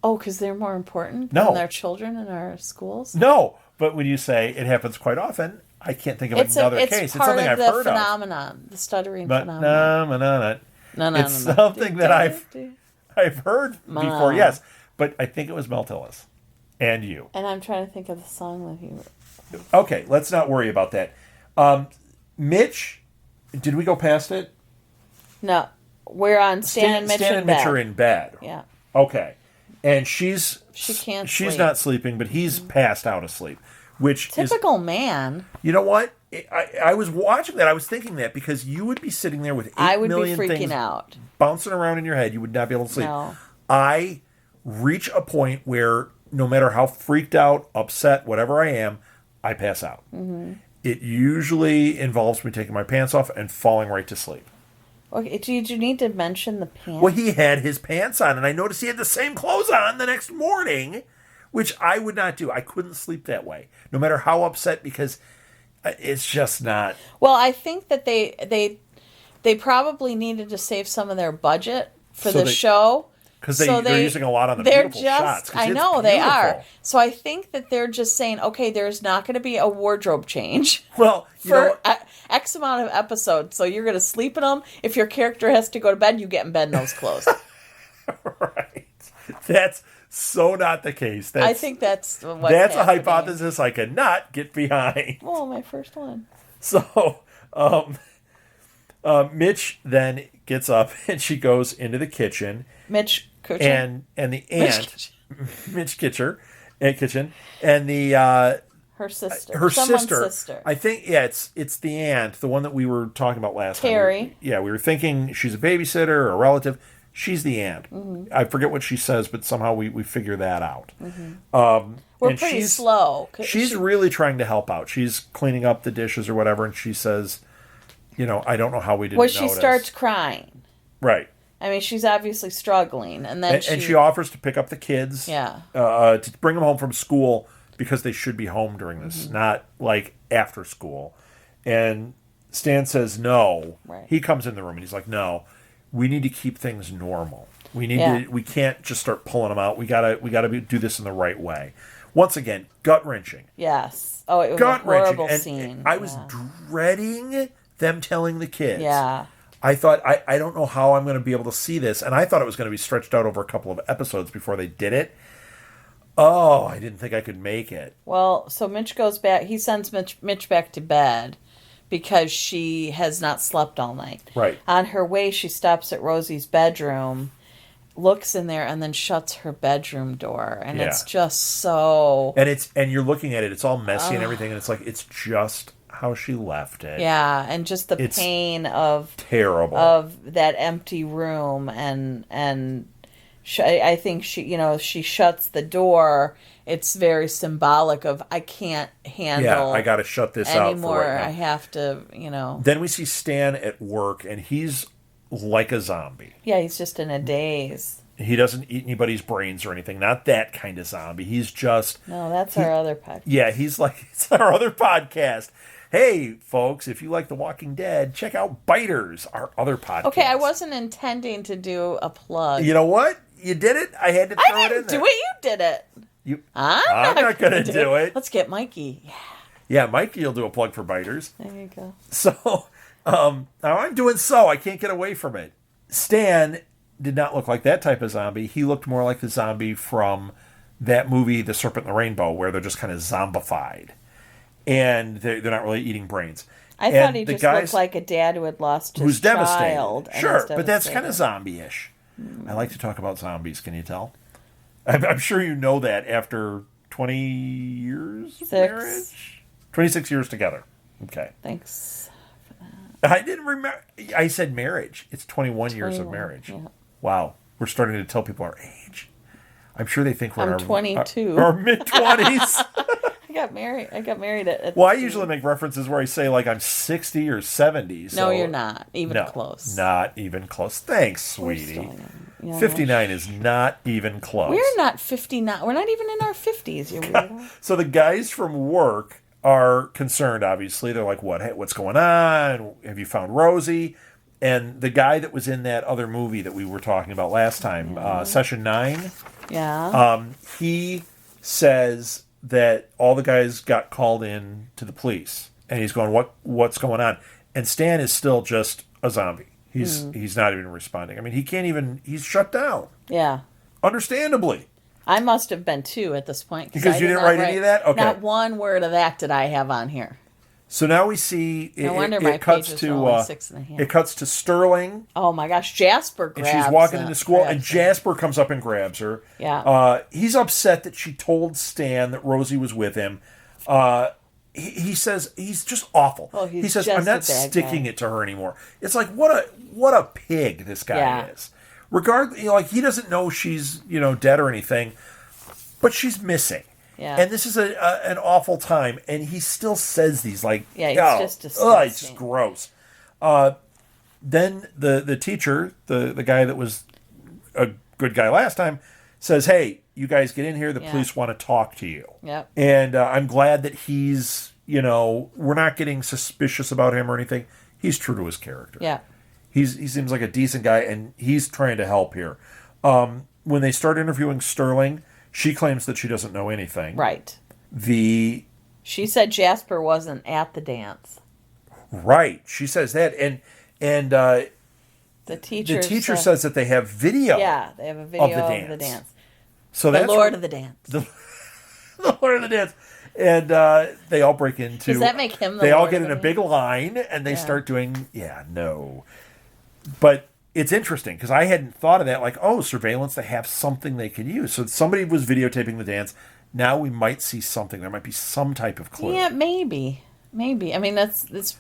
Oh, because they're more important No. than their children in our schools? No, but when you say it happens quite often, I can't think of another case. It's something I've heard the phenomenon, the stuttering but phenomenon. No, it's something that I've heard before, yes. But I think it was Mel Tillis and you. And I'm trying to think of the song that he... Okay, let's not worry about that. Mitch, did we go past it? No. We're on Stan and Mitch Stan and Mitch are in bed. Yeah. Okay. And she can't she's sleep. not sleeping, but he's passed out asleep. Which typical man. You know what? I was watching that. I was thinking that because you would be sitting there with 8 million things I would be freaking out. Bouncing around in your head. You would not be able to sleep. No. I reach a point where no matter how freaked out, upset, whatever I am, I pass out. Mm-hmm. It usually involves me taking my pants off and falling right to sleep. Okay, did you need to mention the pants? Well, he had his pants on, and I noticed he had the same clothes on the next morning, which I would not do. I couldn't sleep that way, no matter how upset, because it's just not. Well, I think that they probably needed to save some of their budget for the show. Because they're using a lot on the beautiful shots. I know they are. So I think that they're just saying, okay, there's not going to be a wardrobe change. Well, for X amount of episodes. So you're going to sleep in them. If your character has to go to bed, you get in bed in those clothes. Right. That's so not the case. I think that's what's That's happening. a hypothesis I cannot get behind. Well, my first one. So, Mitch then gets up and she goes into the kitchen. Mitch Kitchen. And the aunt, Mitch Kitchen, and the her sister, her sister. I think it's the aunt, the one that we were talking about last time. We were thinking she's a babysitter or a relative. She's the aunt. Mm-hmm. I forget what she says, but somehow we figure that out. Mm-hmm. We're pretty slow. She's really trying to help out. She's cleaning up the dishes or whatever, and she says, I don't know how we didn't notice. She starts crying. Right. I mean, she's obviously struggling, and then she offers to pick up the kids, to bring them home from school because they should be home during this, not like after school. And Stan says no. Right. He comes in the room and he's like, "No, we need to keep things normal. We need to. We can't just start pulling them out. We gotta do this in the right way." Once again, gut wrenching. Yes. Oh, it was a horrible scene. And I was dreading them telling the kids. Yeah. I thought, I don't know how I'm going to be able to see this. And I thought it was going to be stretched out over a couple of episodes before they did it. Oh, I didn't think I could make it. Well, so Mitch goes back. He sends Mitch back to bed because she has not slept all night. Right. On her way, she stops at Rosie's bedroom, looks in there, and then shuts her bedroom door. And it's just so... And you're looking at it. It's all messy and everything. And it's like, it's just... how she left it. Yeah, and just the pain of terrible of that empty room, and I think she shuts the door. It's very symbolic of I can't handle. Yeah, I got to shut this anymore. out for right now. I have to, Then we see Stan at work, and he's like a zombie. Yeah, he's just in a daze. He doesn't eat anybody's brains or anything. Not that kind of zombie. He's just... No, that's our other podcast. Yeah, it's our other podcast. Hey, folks, if you like The Walking Dead, check out Biters, our other podcast. Okay, I wasn't intending to do a plug. You know what? You did it. I had to throw it in there. I didn't do it. You did it. I'm not going to do it. Let's get Mikey. Yeah, Mikey will do a plug for Biters. There you go. So, now I'm doing so. I can't get away from it. Stan did not look like that type of zombie. He looked more like the zombie from that movie, The Serpent and the Rainbow, where they're just kind of zombified. And they're not really eating brains. I thought he just looked like a dad who had lost his child. Sure, but that's kind of zombie-ish. I like to talk about zombies, can you tell? I'm sure you know that after 20 years of marriage? 26 years together. Okay. Thanks for that. I didn't remember. I said marriage. It's 21 years of marriage. Yeah. Wow. We're starting to tell people our age. I'm sure they think we're in our 22. Our mid-20s. I got married at Well, I usually make references where I say like I'm 60 or 70. So no, you're not even close. Not even close. Thanks, sweetie. 59 is not even close. We're not 59. We're not even in our 50s. You weirdo. So the guys from work are concerned, obviously. They're like, "What? Hey, what's going on? Have you found Rosie?" And the guy that was in that other movie that we were talking about last time, Session 9. Yeah. He says that all the guys got called in to the police, and he's going, what's going on? And Stan is still just a zombie. He's not even responding. I mean, he's shut down. Yeah. Understandably. I must have been too at this point. Because you didn't write any of that? Okay. Not one word of that did I have on here. So now we see no wonder my pages are only 6.5. It cuts to Sterling. Oh my gosh, Jasper grabs and she's walking into school, and Jasper comes up and grabs her. Yeah. He's upset that she told Stan that Rosie was with him. He says he's just awful. Oh, he says, "I'm not sticking it to her anymore." It's like what a pig this guy is. He doesn't know she's dead or anything, but she's missing. Yeah. And this is an awful time, and he still says these it's just disgusting. It's gross. Then the teacher, the guy that was a good guy last time, says, "Hey, you guys get in here. The police want to talk to you." Yep. And I'm glad that he's we're not getting suspicious about him or anything. He's true to his character. Yeah. He seems like a decent guy, and he's trying to help here. When they start interviewing Sterling, she claims that she doesn't know anything. Right. She said Jasper wasn't at the dance. Right. She says that, and the teacher says that they have video. Yeah, they have a video of the dance. So the Lord of the Dance. The Lord of the Dance. And they all break into. Does that make him the They Lord all get of in a the big line, and they start doing. Yeah, no. But it's interesting because I hadn't thought of that. Like, surveillance, they have something they can use. So somebody was videotaping the dance. Now we might see something. There might be some type of clue. Yeah, maybe. I mean, it's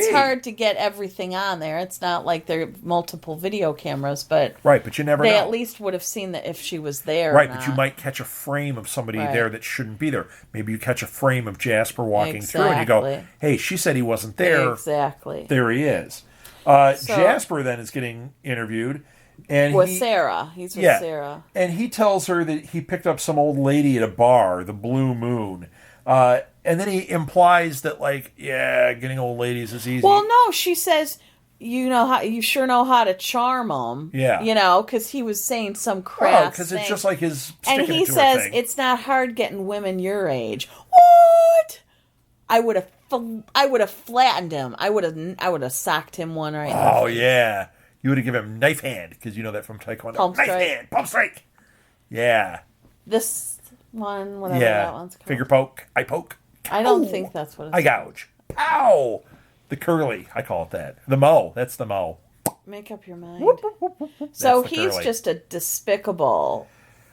hard to get everything on there. It's not like there are multiple video cameras, but right. But you never know. They at least would have seen that if she was there. Right, but you might catch a frame of somebody there that shouldn't be there. Maybe you catch a frame of Jasper walking through, and you go, "Hey, she said he wasn't there." Exactly. There he is. Jasper then is getting interviewed, and with Sarah. He's with Sarah, and he tells her that he picked up some old lady at a bar, the Blue Moon, and then he implies that getting old ladies is easy. Well, no, she says you sure know how to charm them. Yeah, because he was saying some crap. Because it's just like his. And he says it's not hard getting women your age. What? I would have flattened him. I would have socked him one right now. Oh, yeah. You would have given him knife hand, because you know that from Taekwondo. Pump knife strike. hand, pump strike. Yeah. This one, whatever that one's called. Finger poke, eye poke. Pow. I don't think that's what it's called. Eye gouge. Pow! The curly, I call it that. The mo, that's the mo. Make up your mind. Whoop, whoop, whoop. So he's curly. Just a despicable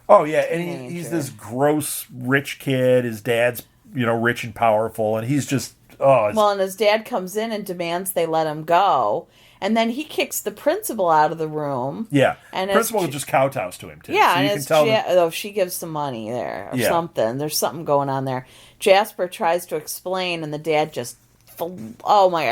and he's this gross, rich kid. His dad's, rich and powerful, and he's just... and his dad comes in and demands they let him go. And then he kicks the principal out of the room. Yeah. And the principal just kowtows to him, too. Yeah, so and she gives some money there or something. There's something going on there. Jasper tries to explain, and the dad just,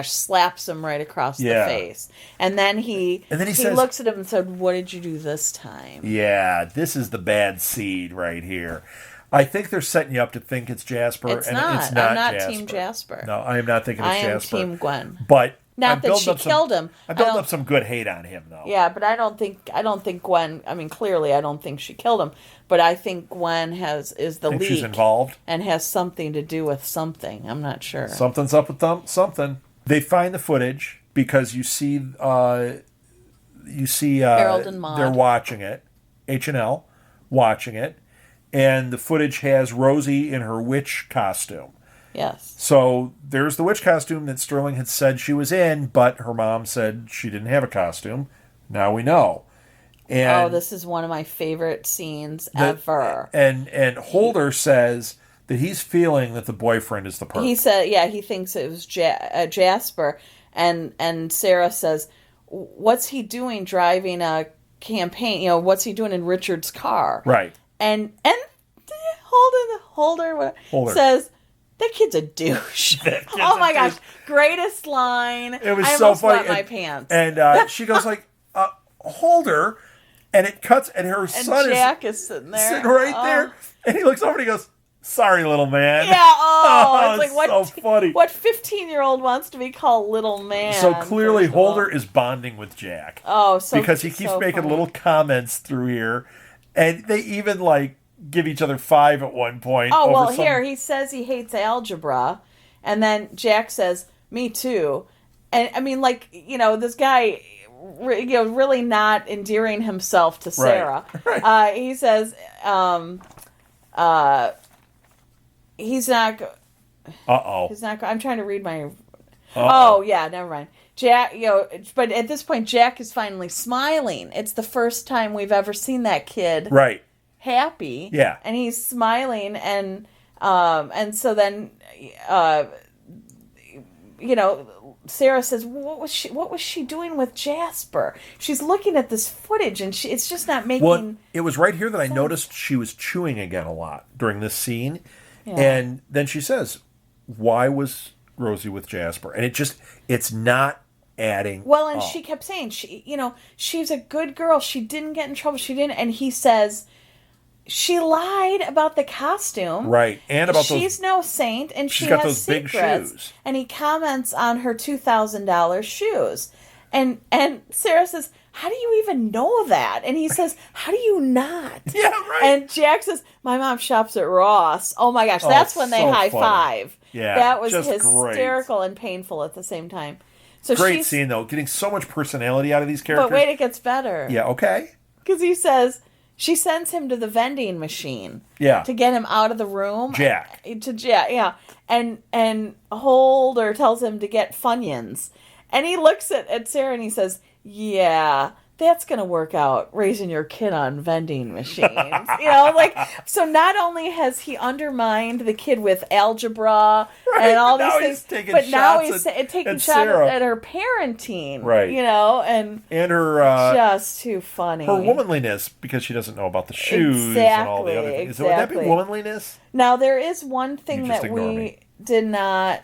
slaps him right across the face. And then he says, looks at him and said, "What did you do this time?" Yeah, this is the bad seed right here. I think they're setting you up to think it's Jasper. It's not. It's not I'm not Jasper. Team Jasper. No, I am not thinking it's Jasper. I am Team Gwen. But not that she killed him. I built up some good hate on him, though. Yeah, but I don't think Gwen. I mean, clearly, I don't think she killed him. But I think Gwen is the lead. She's involved and has something to do with something. I'm not sure. Something's up with them. Something. They find the footage because you see Harold and Maude. They're watching it. H&L watching it. And the footage has Rosie in her witch costume. Yes. So there's the witch costume that Sterling had said she was in, but her mom said she didn't have a costume. Now we know. And this is one of my favorite scenes ever. And Holder says that he's feeling that the boyfriend is the perp. He said, he thinks it was Jasper. And Sarah says, what's he doing driving a campaign? What's he doing in Richard's car? Right. And Holder says, that kid's a douche. Oh my gosh. Greatest line. It was so funny. My pants. And she goes Holder, and it cuts, and her son Jack is sitting there. Sitting right there. And he looks over and he goes, "Sorry, little man." Yeah, it's like, so funny. What 15-year-old wants to be called little man? So clearly Holder is bonding with Jack. Oh, so because he keeps making little comments through here. And they even, like, give each other 5 at one point. Oh, well, here, he says he hates algebra. And then Jack says, me too. And, I mean, like, this guy, really not endearing himself to Sarah. Right. He says, he's not... Uh-oh. He's not... I'm trying to read my... Uh-oh. Oh, yeah, never mind. Jack, but at this point, Jack is finally smiling. It's the first time we've ever seen that kid Right. happy. Yeah. And he's smiling, and so then, Sarah says, what was she doing with Jasper? She's looking at this footage, and it's just not making... Well, it was right here that I noticed she was chewing again a lot during this scene. Yeah. And then she says, why was Rosie with Jasper? And it's not adding Well, and up. she kept saying, she's a good girl. She didn't get in trouble. She didn't. And he says, she lied about the costume. Right. And about she's no saint, and she's she got has those big secrets. shoes. And he comments on her $2,000 shoes. And Sarah says, how do you even know that? And he says, how do you not? Yeah, right. And Jack says, my mom shops at Ross. Oh my gosh, that's when they so high funny. five. Yeah, that was just hysterical great. and painful at the same time. So Great scene, though. Getting so much personality out of these characters. But wait, it gets better. Yeah, okay. Because he says, she sends him to the vending machine. Yeah. To get him out of the room. Jack. Yeah. And Holder tells him to get Funyuns. And he looks at Sarah and he says, yeah, that's going to work out, raising your kid on vending machines. So not only has he undermined the kid with algebra and all these things, but now he's taking shots at her parenting. Right. And her... just too funny. Her womanliness, because she doesn't know about the shoes and all the other things. Exactly. Would that be womanliness? Now, there is one thing that ignore we me. did not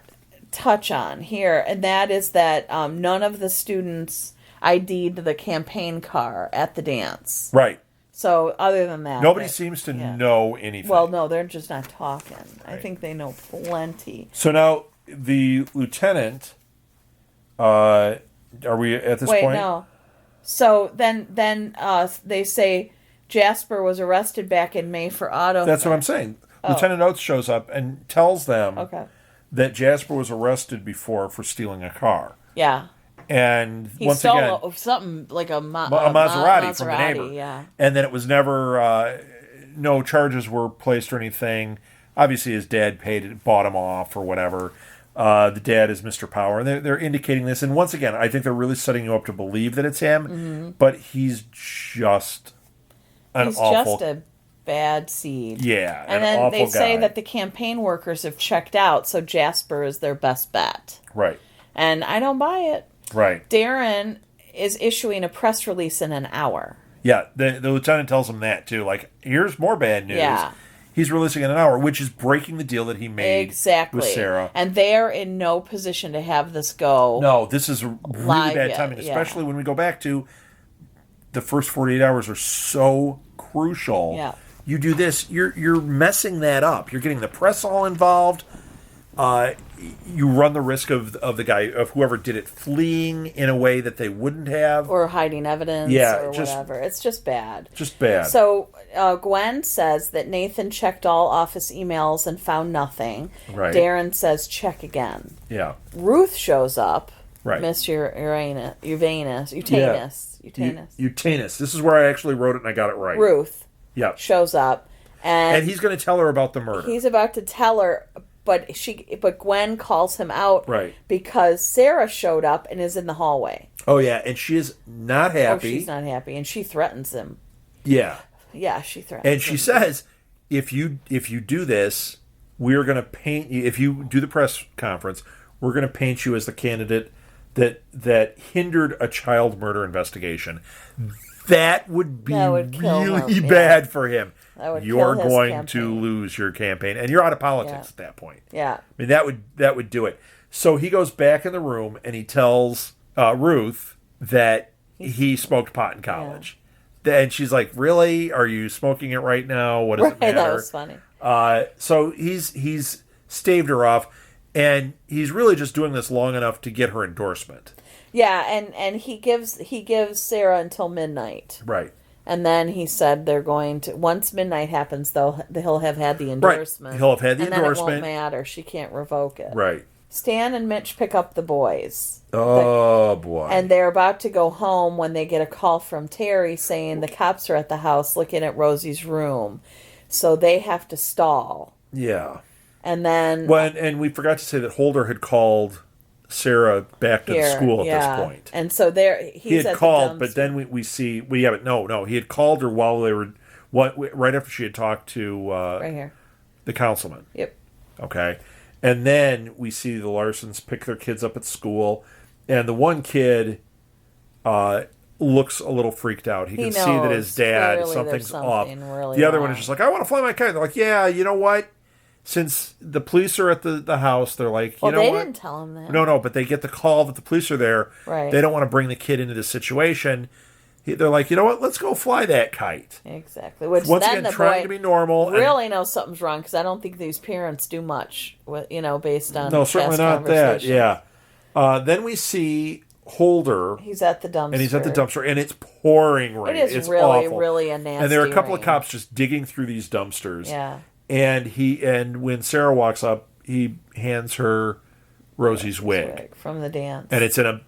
touch on here, and that is that none of the students ID'd the campaign car at the dance. Right. So, other than that... Nobody seems to know anything. Well, no, they're just not talking. Right. I think they know plenty. So now, the lieutenant... are we at this point? Wait, no. So, then they say Jasper was arrested back in May for auto That's theft. what I'm saying. Lieutenant Oates shows up and tells them that Jasper was arrested before for stealing a car. Yeah. And he once stole again, something like a Maserati from the neighbor. Yeah. And then it was never, no charges were placed or anything. Obviously, his dad bought him off or whatever. The dad is Mr. Power. And they're indicating this. And once again, I think they're really setting you up to believe that it's him. Mm-hmm. But he's just He's just a bad seed. Yeah, and then they say that the campaign workers have checked out, so Jasper is their best bet. Right. And I don't buy it. Right. Darren is issuing a press release in an hour. Yeah, the lieutenant tells him that, too. Like, here's more bad news. Yeah. He's releasing in an hour, which is breaking the deal that he made with Sarah. And they're in no position to have this go. No, this is really bad timing, especially when we go back to the first 48 hours are so crucial. Yeah. You do this, you're messing that up. You're getting the press all involved. You run the risk of the guy, of whoever did it, fleeing in a way that they wouldn't have. Or hiding evidence or whatever. It's just bad. Just bad. So Gwen says that Nathan checked all office emails and found nothing. Right. Darren says check again. Yeah. Ruth shows up. Right. Miss Uranus. This is where I actually wrote it and I got it right. Ruth. Yep. Shows up. And he's going to tell her about the murder. He's about to tell her, but Gwen calls him out. Right. Because Sarah showed up and is in the hallway. Oh, yeah. And she is not happy. Oh, she's not happy. And she threatens him. Yeah. Yeah, she threatens him. And she says, if you do this, we're going to paint you, if you do the press conference, we're going to paint you as the candidate that hindered a child murder investigation. That would be really bad for him. You're going to lose your campaign, and you're out of politics at that point. Yeah, I mean that would do it. So he goes back in the room and he tells Ruth that he smoked pot in college. Yeah. And she's like, "Really? Are you smoking it right now? What does it matter?" That was funny. So he's staved her off, and he's really just doing this long enough to get her endorsement. Yeah, and he gives Sarah until midnight. Right. And then he said they're going to, once midnight happens, though, he'll have had the Right. endorsement. He'll have had the and endorsement. then it won't matter. She can't revoke it. Right. Stan and Mitch pick up the boys. Oh, boy. And they're about to go home when they get a call from Terry saying the cops are at the house looking at Rosie's room. So they have to stall. Yeah. And then... Well, and we forgot to say that Holder had called Sarah back to the school at this point. And so he had called, but then we see... he had called her while they were... right after she had talked to... right here. The councilman. Yep. Okay. And then we see the Larsons pick their kids up at school, and the one kid looks a little freaked out. He can see that his dad, something's off. Really the other wrong. one is just like, I want to fly my kite. They're like, yeah, you know what? Since the police are at the house, they're like, you know what? They didn't tell him that. No, but they get the call that the police are there. Right. They don't want to bring the kid into this situation. They're like, you know what? Let's go fly that kite. Exactly. Which Once then again, the trying boy to be normal. Really knows something's wrong because I don't think these parents do much, based on no, certainly not that. Yeah. Then we see Holder. He's at the dumpster. And it's pouring rain. It's really, awful. really a nasty And there are a couple rain. of cops just digging through these dumpsters. Yeah. And when Sarah walks up, he hands her Rosie's wig from the dance, and it's in a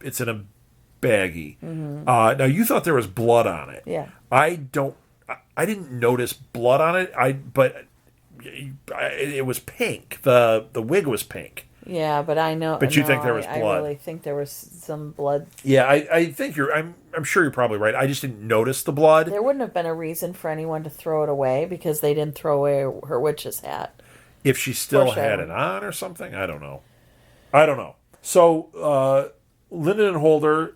baggie. Mm-hmm. Now you thought there was blood on it. Yeah. I didn't notice blood on it. But it was pink. The wig was pink. Yeah, but I know. But you think there was blood? I really think there was some blood. Yeah, I think I'm sure you're probably right. I just didn't notice the blood. There wouldn't have been a reason for anyone to throw it away because they didn't throw away her witch's hat. If she still had it on or something, I don't know. So Lyndon and Holder,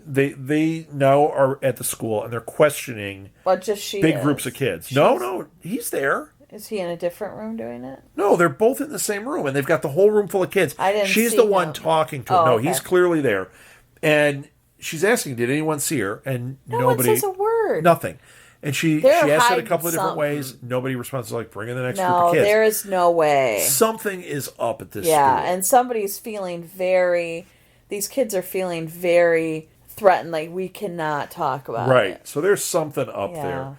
they now are at the school and they're questioning big groups of kids. No, he's there. Is he in a different room doing it? No, they're both in the same room, and they've got the whole room full of kids. She's the one talking to him. Oh, no, okay. He's clearly there. And she's asking, did anyone see her? And nobody... No one says a word. Nothing. And she asked it a couple of different ways. Nobody responds, like, bring in the next group of kids. No, there is no way. Something is up at this school. Yeah, and somebody's feeling these kids are feeling very threatened, like, we cannot talk about it. Right, so there's something up there.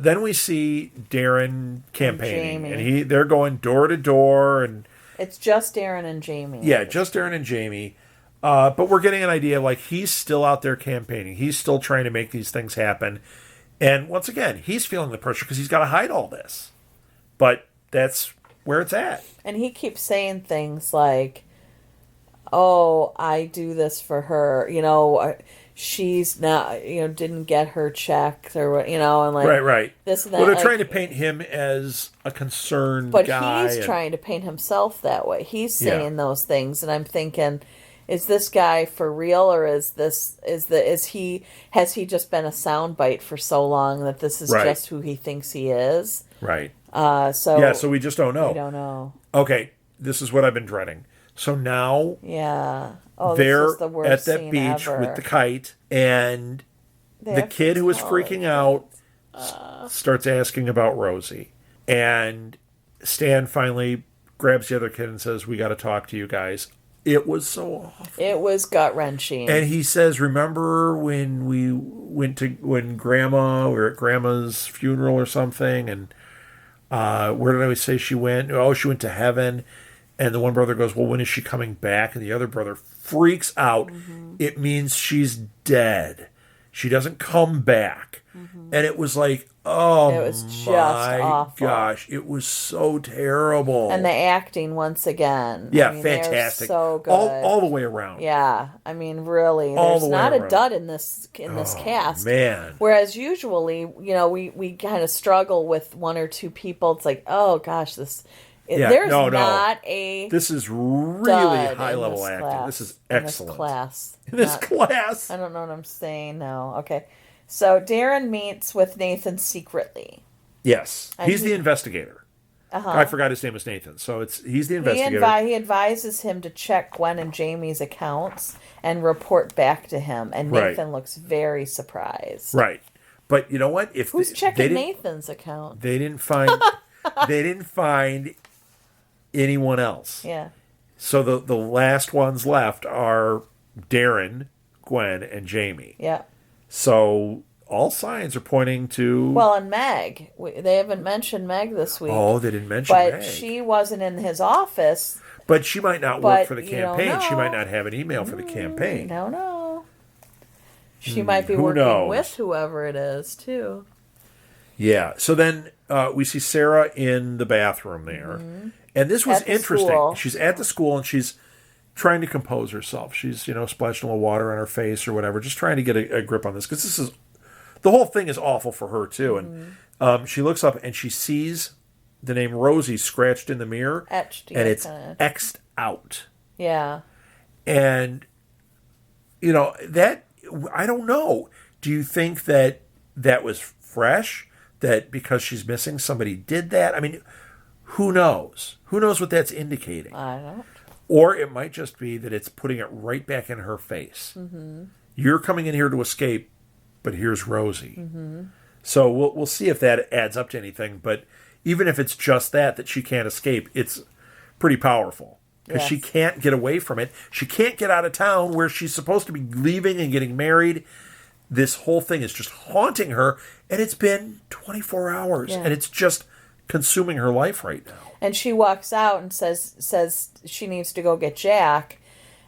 Then we see Darren campaigning, and they're going door to door, and it's just Darren and Jamie. Yeah, just Darren and Jamie. But we're getting an idea, like, he's still out there campaigning. He's still trying to make these things happen. And once again, he's feeling the pressure because he's got to hide all this. But that's where it's at. And he keeps saying things like, oh, I do this for her. She's not, didn't get her check or, and like. Right. This and that. Well, they're trying to paint him as a concerned guy. But he's trying to paint himself that way. He's saying those things. And I'm thinking, is this guy for real, or has he just been a soundbite for so long that this is just who he thinks he is? Right. So we just don't know. We don't know. Okay, this is what I've been dreading. So now, they're this is the worst at that scene beach ever. with the kite, and the kid who was freaking out starts asking about Rosie, and Stan finally grabs the other kid and says, "We got to talk to you guys." It was so awful. It was gut-wrenching. And he says, remember when we went to, we were at Grandma's funeral or something, and where did I say she went? Oh, she went to heaven. And the one brother goes, well, when is she coming back? And the other brother freaks out. Mm-hmm. It means she's dead. She doesn't come back. Mm-hmm. And it was like, oh, it was just awful. Gosh, it was so terrible. And the acting, once again. Yeah, fantastic. So good. All the way around. Yeah, I mean, really. There's not a dud in this cast. Man. Whereas usually, we kind of struggle with one or two people. It's like, oh, gosh, this... There's not a This is really high-level acting. This is excellent. In this class. I don't know what I'm saying. No. Okay. So Darren meets with Nathan secretly. Yes. He's the investigator. Uh-huh. I forgot his name was Nathan. So he's the investigator. He advises him to check Gwen and Jamie's accounts and report back to him. And Nathan looks very surprised. Right. But you know what? Who's checking Nathan's account? They didn't find... they didn't find anyone else. Yeah. So the last ones left are Darren, Gwen, and Jamie. Yeah. So all signs are pointing to... Well, and Meg. They haven't mentioned Meg this week. Oh, they didn't mention Meg. Meg. But she wasn't in his office. But she might not work for the campaign. She might not have an email for the campaign. No. She might be working with whoever it is, too. Yeah. So then we see Sarah in the bathroom there. Mm-hmm. And this was interesting. School. She's at the school and she's trying to compose herself. She's, splashing a little water on her face or whatever, just trying to get a grip on this. Because the whole thing is awful for her, too. And she looks up and she sees the name Rosie scratched in the mirror. Etched. And it's X'd out. Yeah. And, that... I don't know. Do you think that was fresh? That because she's missing, somebody did that? I mean, who knows? Who knows what that's indicating? I don't. Or it might just be that it's putting it right back in her face. Mm-hmm. You're coming in here to escape, but here's Rosie. Mm-hmm. So we'll see if that adds up to anything. But even if it's just that she can't escape, it's pretty powerful. Because she can't get away from it. She can't get out of town where she's supposed to be leaving and getting married. This whole thing is just haunting her. And it's been 24 hours. Yeah. And it's just consuming her life right now. And she walks out and says she needs to go get Jack.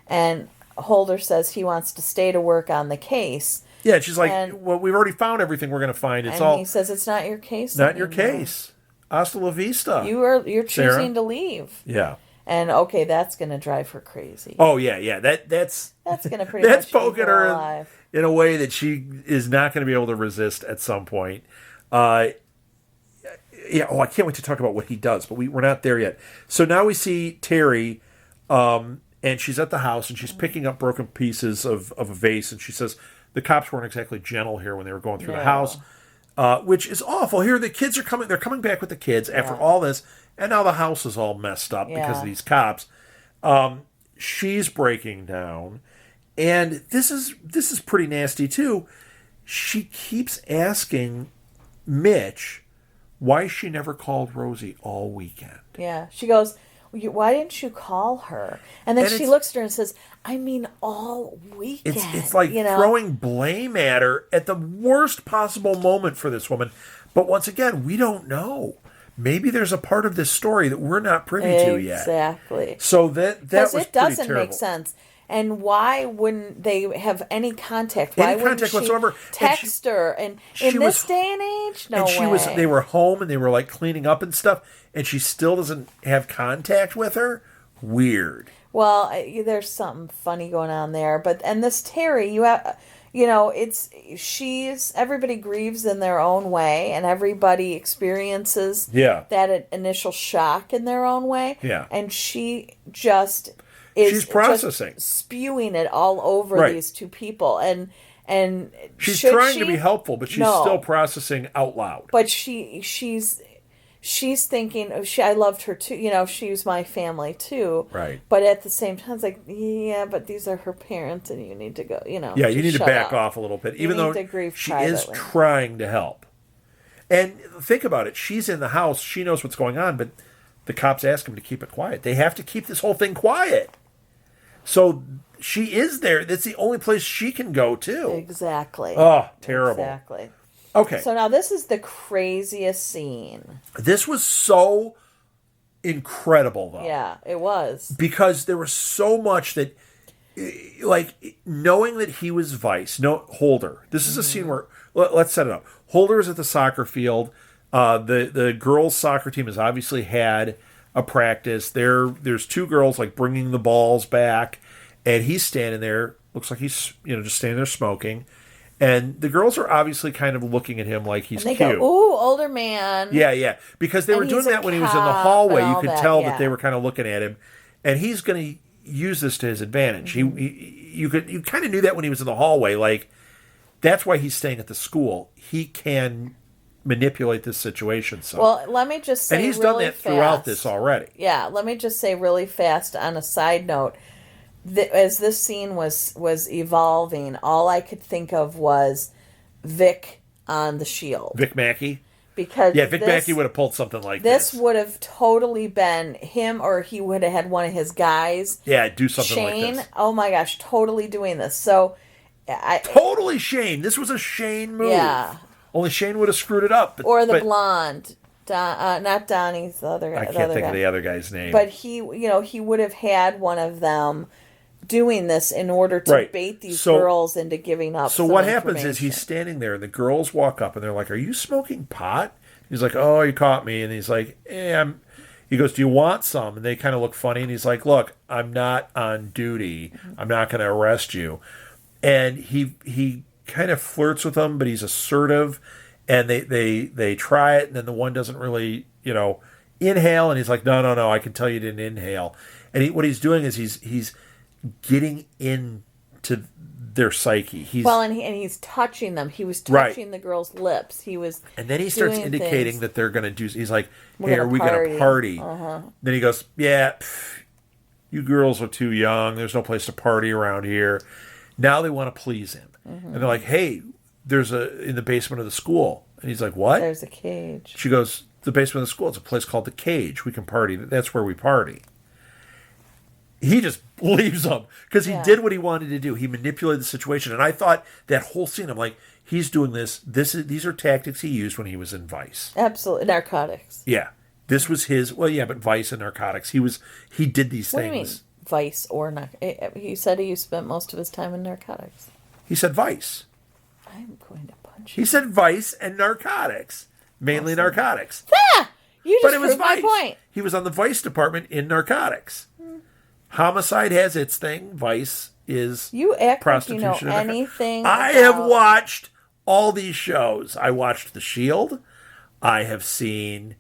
And Holder says he wants to stay to work on the case. Yeah, she's like, well, we've already found everything we're going to find. He says it's not your case Not your case. Hasta la vista. You're choosing Sarah. To leave. Yeah. And okay, that's going to drive her crazy. Oh yeah. That's going to pretty much poking her alive. In a way that she is not going to be able to resist at some point. I can't wait to talk about what he does, but we're not there yet. So now we see Terry, and she's at the house and she's picking up broken pieces of a vase, and she says the cops weren't exactly gentle here when they were going through the house, which is awful. Here the kids are coming; they're coming back with the kids after all this. And now the house is all messed up because of these cops. She's breaking down. And this is pretty nasty, too. She keeps asking Mitch why she never called Rosie all weekend. Yeah. She goes, why didn't you call her? And then she looks at her and says, I mean all weekend. It's like throwing blame at her at the worst possible moment for this woman. But once again, we don't know. Maybe there's a part of this story that we're not privy to yet. Exactly. So that was it doesn't make sense. And why wouldn't they have any contact? Why wouldn't she whatsoever. Text her? And in this day and age, no way. They were home and they were like cleaning up and stuff, and she still doesn't have contact with her. Weird. Well, there's something funny going on there. And this Terry, everybody grieves in their own way, and everybody experiences that initial shock in their own way. Yeah. And she she's processing, just spewing it all over these two people, and she's trying to be helpful, but she's still processing out loud. But she's thinking, I loved her too. She was my family too. Right. But at the same time, it's like, yeah, but these are her parents, and you need to go. Yeah, you need to back off a little bit, even though she is trying to help. And think about it. She's in the house. She knows what's going on, but the cops ask him to keep it quiet. They have to keep this whole thing quiet. So she is there. That's the only place she can go to. Exactly. Oh, terrible. Exactly. Okay. So now this is the craziest scene. This was so incredible, though. Yeah, it was. Because there was so much that, like, knowing that he was Holder. This is a scene where, let's set it up. Holder is at the soccer field. The girls' soccer team has obviously had a practice. There's two girls like bringing the balls back, and he's standing there. Looks like he's just standing there smoking, and the girls are obviously kind of looking at him like he's cute. Go, "Ooh, older man." Yeah, because they were doing that when he was in the hallway. You could tell that they were kind of looking at him, and he's going to use this to his advantage. Mm-hmm. You kind of knew that when he was in the hallway. Like that's why he's staying at the school. He can manipulate this situation. So. Well, let me just say, and he's done that throughout this already. Yeah, let me just say really fast on a side note, as this scene was evolving, all I could think of was Vic on the Shield. Vic Mackey? Because Vic Mackey would have pulled something like this. This would have totally been him, or he would have had one of his guys. Yeah, do something like this. Shane, oh my gosh, totally doing this. So Totally Shane. This was a Shane move. Yeah. Only Shane would have screwed it up. Or the blonde. Not Donnie's the other guy. I can't think of the other guy's name. But he would have had one of them doing this in order to bait these girls into giving up. So what happens is he's standing there, and the girls walk up, and they're like, "Are you smoking pot?" He's like, "Oh, you caught me." And he's like, He goes, "Do you want some?" And they kind of look funny, and he's like, "Look, I'm not on duty. I'm not going to arrest you." And he kind of flirts with them, but he's assertive, and they try it, and then the one doesn't really, inhale, and he's like, no, I can tell you didn't inhale. And what he's doing is he's getting into their psyche. And he's touching them. He was touching the girls' lips. He was, and then he starts indicating that they're going to do. He's like, "Hey, are we going to party?" Then he goes, "Yeah, you girls are too young. There's no place to party around here." Now they want to please him, and they're like, "Hey, there's in the basement of the school." And he's like, "What?" "There's a cage." She goes, "The basement of the school. It's a place called the Cage. We can party. That's where we party." He just leaves them because he did what he wanted to do. He manipulated the situation. And I thought that whole scene, I'm like, he's doing this. These are tactics he used when he was in Vice. Absolutely. Narcotics. Yeah. This was his, but Vice and narcotics. He did these things. What do you mean, Vice or narcotics? He said he spent most of his time in narcotics. He said Vice. I'm going to punch you. He said Vice and narcotics. Mainly narcotics. Ah! You just proved my point. He was on the Vice department in narcotics. Homicide has its thing. Vice is prostitution. Like you know anything. I have watched all these shows. I watched The Shield. I have seen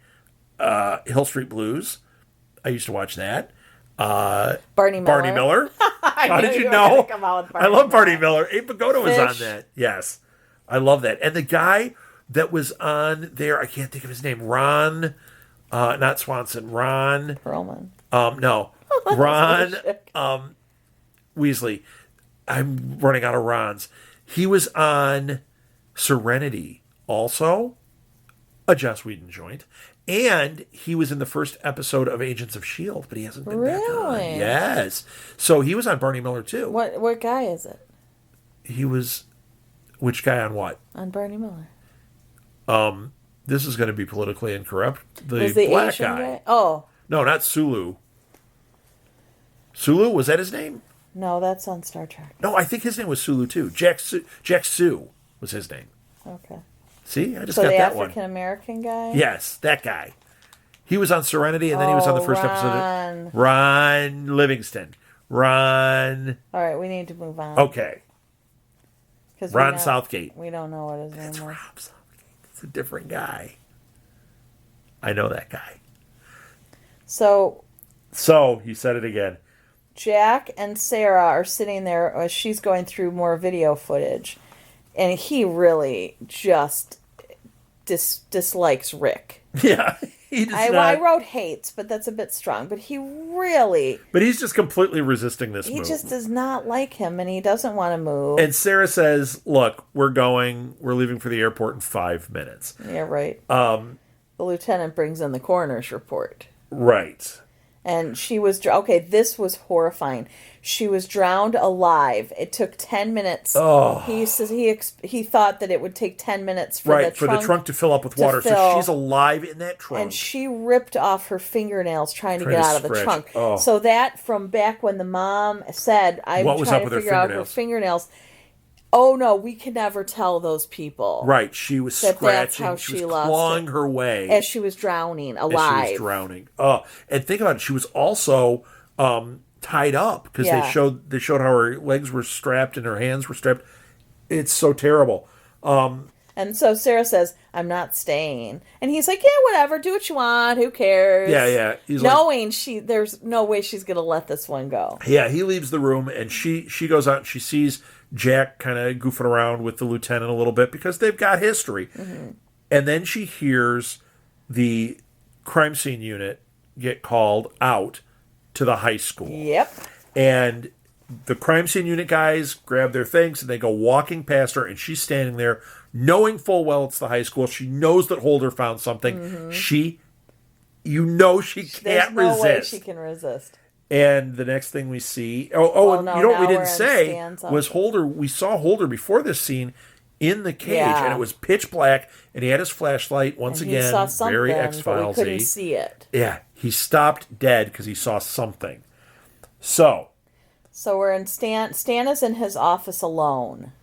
Hill Street Blues. I used to watch that. Barney Miller. How did you know? I love Barney Miller. Abe Vigoda was on that. Yes. I love that. And the guy that was on there, I can't think of his name. Ron, not Swanson. Ron Perlman. No. Ron Weasley. I'm running out of Rons. He was on Serenity also, a Joss Whedon joint. And he was in the first episode of Agents of S.H.I.E.L.D., but he hasn't been back on. Yes. So he was on Barney Miller, too. What guy is it? He was... Which guy on what? On Barney Miller. This is going to be politically incorrect. The black Asian guy? Oh. No, not Sulu. Sulu, was that his name? No, that's on Star Trek. No, I think his name was Sulu, too. Jack Sue was his name. Okay. See? I just got that one. So the African-American guy? Yes, that guy. He was on Serenity, and then he was on the first episode of Ron Livingston. Ron... All right, we need to move on. Okay. Ron Southgate. We don't know what his name is. Rob Southgate. It's a different guy. I know that guy. So, he said it again. Jack and Sarah are sitting there as she's going through more video footage, and he really just dislikes Rick. Yeah, he does not. I wrote hates, but that's a bit strong. But he really... But he's just completely resisting this move. He just does not like him, and he doesn't want to move. And Sarah says, "Look, we're leaving for the airport in 5 minutes." Yeah, right. The lieutenant brings in the coroner's report. Right. And she was... Okay, this was horrifying. She was drowned alive. It took 10 minutes. Oh. He says he thought that it would take 10 minutes for the trunk to fill up with water. So she's alive in that trunk. And she ripped off her fingernails trying to get out of the trunk. Oh. So that from back when the mom said, I'm trying to figure out her fingernails. Oh, no, we can never tell those people. Right. She was scratching. How she was clawing her way. As she was drowning, alive. Oh, and think about it. She was also tied up because they showed how her legs were strapped and her hands were strapped. It's so terrible. And so Sarah says, "I'm not staying." And he's like, "Yeah, whatever. Do what you want. Who cares?" Yeah. He's knowing there's no way she's going to let this one go. Yeah, he leaves the room and she goes out and she sees Jack kind of goofing around with the lieutenant a little bit because they've got history. Mm-hmm. And then she hears the crime scene unit get called out to the high school. Yep. And the crime scene unit guys grab their things and they go walking past her and she's standing there knowing full well it's the high school. She knows that Holder found something. Mm-hmm. She can't resist. There's no way she can resist. And the next thing we see, Well, and no, you know what we now didn't we're in say Stan's was office. Holder. We saw Holder before this scene in the cage, Yeah. and it was pitch black, and he had his flashlight once And again, he saw very something, but we X-Files-y. couldn't see it. Yeah, he stopped dead because he saw something. So we're in Stan. Stan is in his office alone.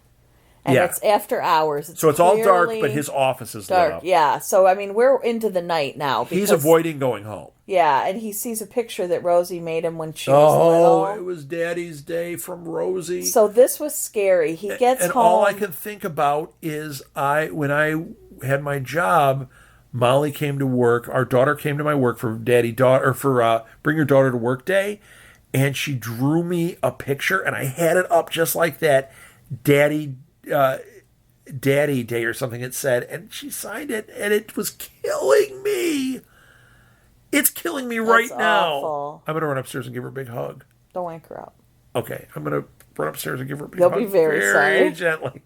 And yeah, it's after hours. so it's all dark, but his office is lit dark. up. Yeah. So I mean, we're into the night now. He's avoiding going home. Yeah, and he sees a picture that Rosie made him when she was Oh, little. it was Daddy's Day from Rosie. So this was scary. He gets and home. all I can think about is when I had my job, Molly came to work. Our daughter came to my work for bring your daughter to work day, and she drew me a picture, and I had it up just like that, Daddy Day or something it said, and she signed it, and it was killing me. It's killing me right now. Awful. I'm gonna run upstairs and give her a big hug. Don't wake her up. Okay, I'm gonna run upstairs and give her a big You'll hug. be very sorry. Gently.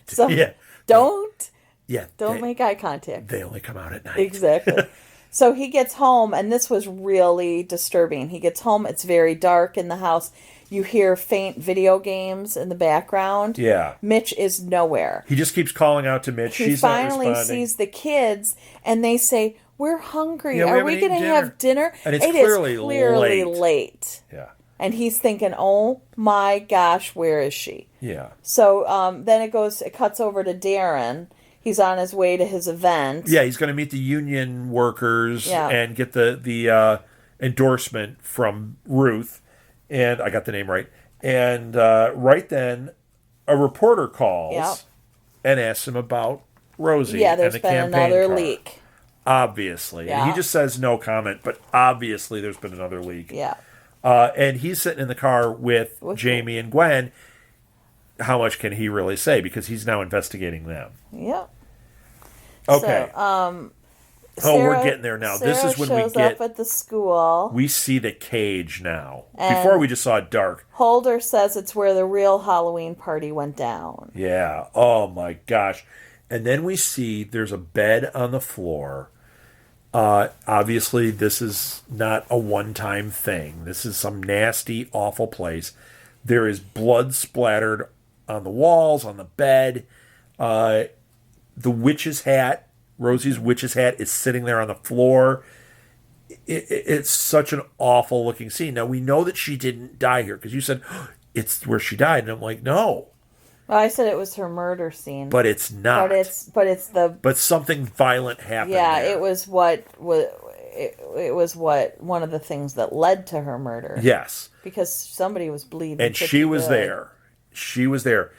So Yeah. don't They, make eye contact. they only come out at night. Exactly. So he gets home, and this was really disturbing. He gets home, it's very dark in the house. You hear faint video games in the background. Yeah. Mitch is nowhere. He just keeps calling out to Mitch. He She's finally not responding. sees the kids, and they say, "We're hungry. Yeah, we Are haven't we going to eaten have dinner?" And it's It is clearly late. Yeah. And he's thinking, "Oh my gosh, where is she?" Yeah. So then it cuts over to Darren. He's on his way to his event. Yeah, he's going to meet the union workers Yeah. and get the endorsement from Ruth. And I got the name right. And right then, a reporter calls Yep. and asks him about Rosie Yeah, and there's the been campaign another car. leak. Obviously. Yeah. And he just says no comment, but obviously there's been another leak. Yeah. And he's sitting in the car with Jamie and Gwen. How much can he really say? Because he's now investigating them. Yeah. Okay. So, we're getting there now. This is when we shows get... up at the school. We see the cage now. And Before we just saw it dark. Holder says it's where the real Halloween party went down. Yeah. Oh my gosh. And then we see there's a bed on the floor. Obviously, this is not a one-time thing. This is some nasty, awful place. There is blood splattered on the walls, on the bed. The witch's hat, Rosie's witch's hat, is sitting there on the floor. It's such an awful looking scene. Now, we know that she didn't die here, because you said, oh, it's where she died. And I'm like, no. Well, I said it was her murder scene. But it's not. But something violent happened there. it was one of the things that led to her murder. Yes. Because somebody was bleeding. And she was there. She was there.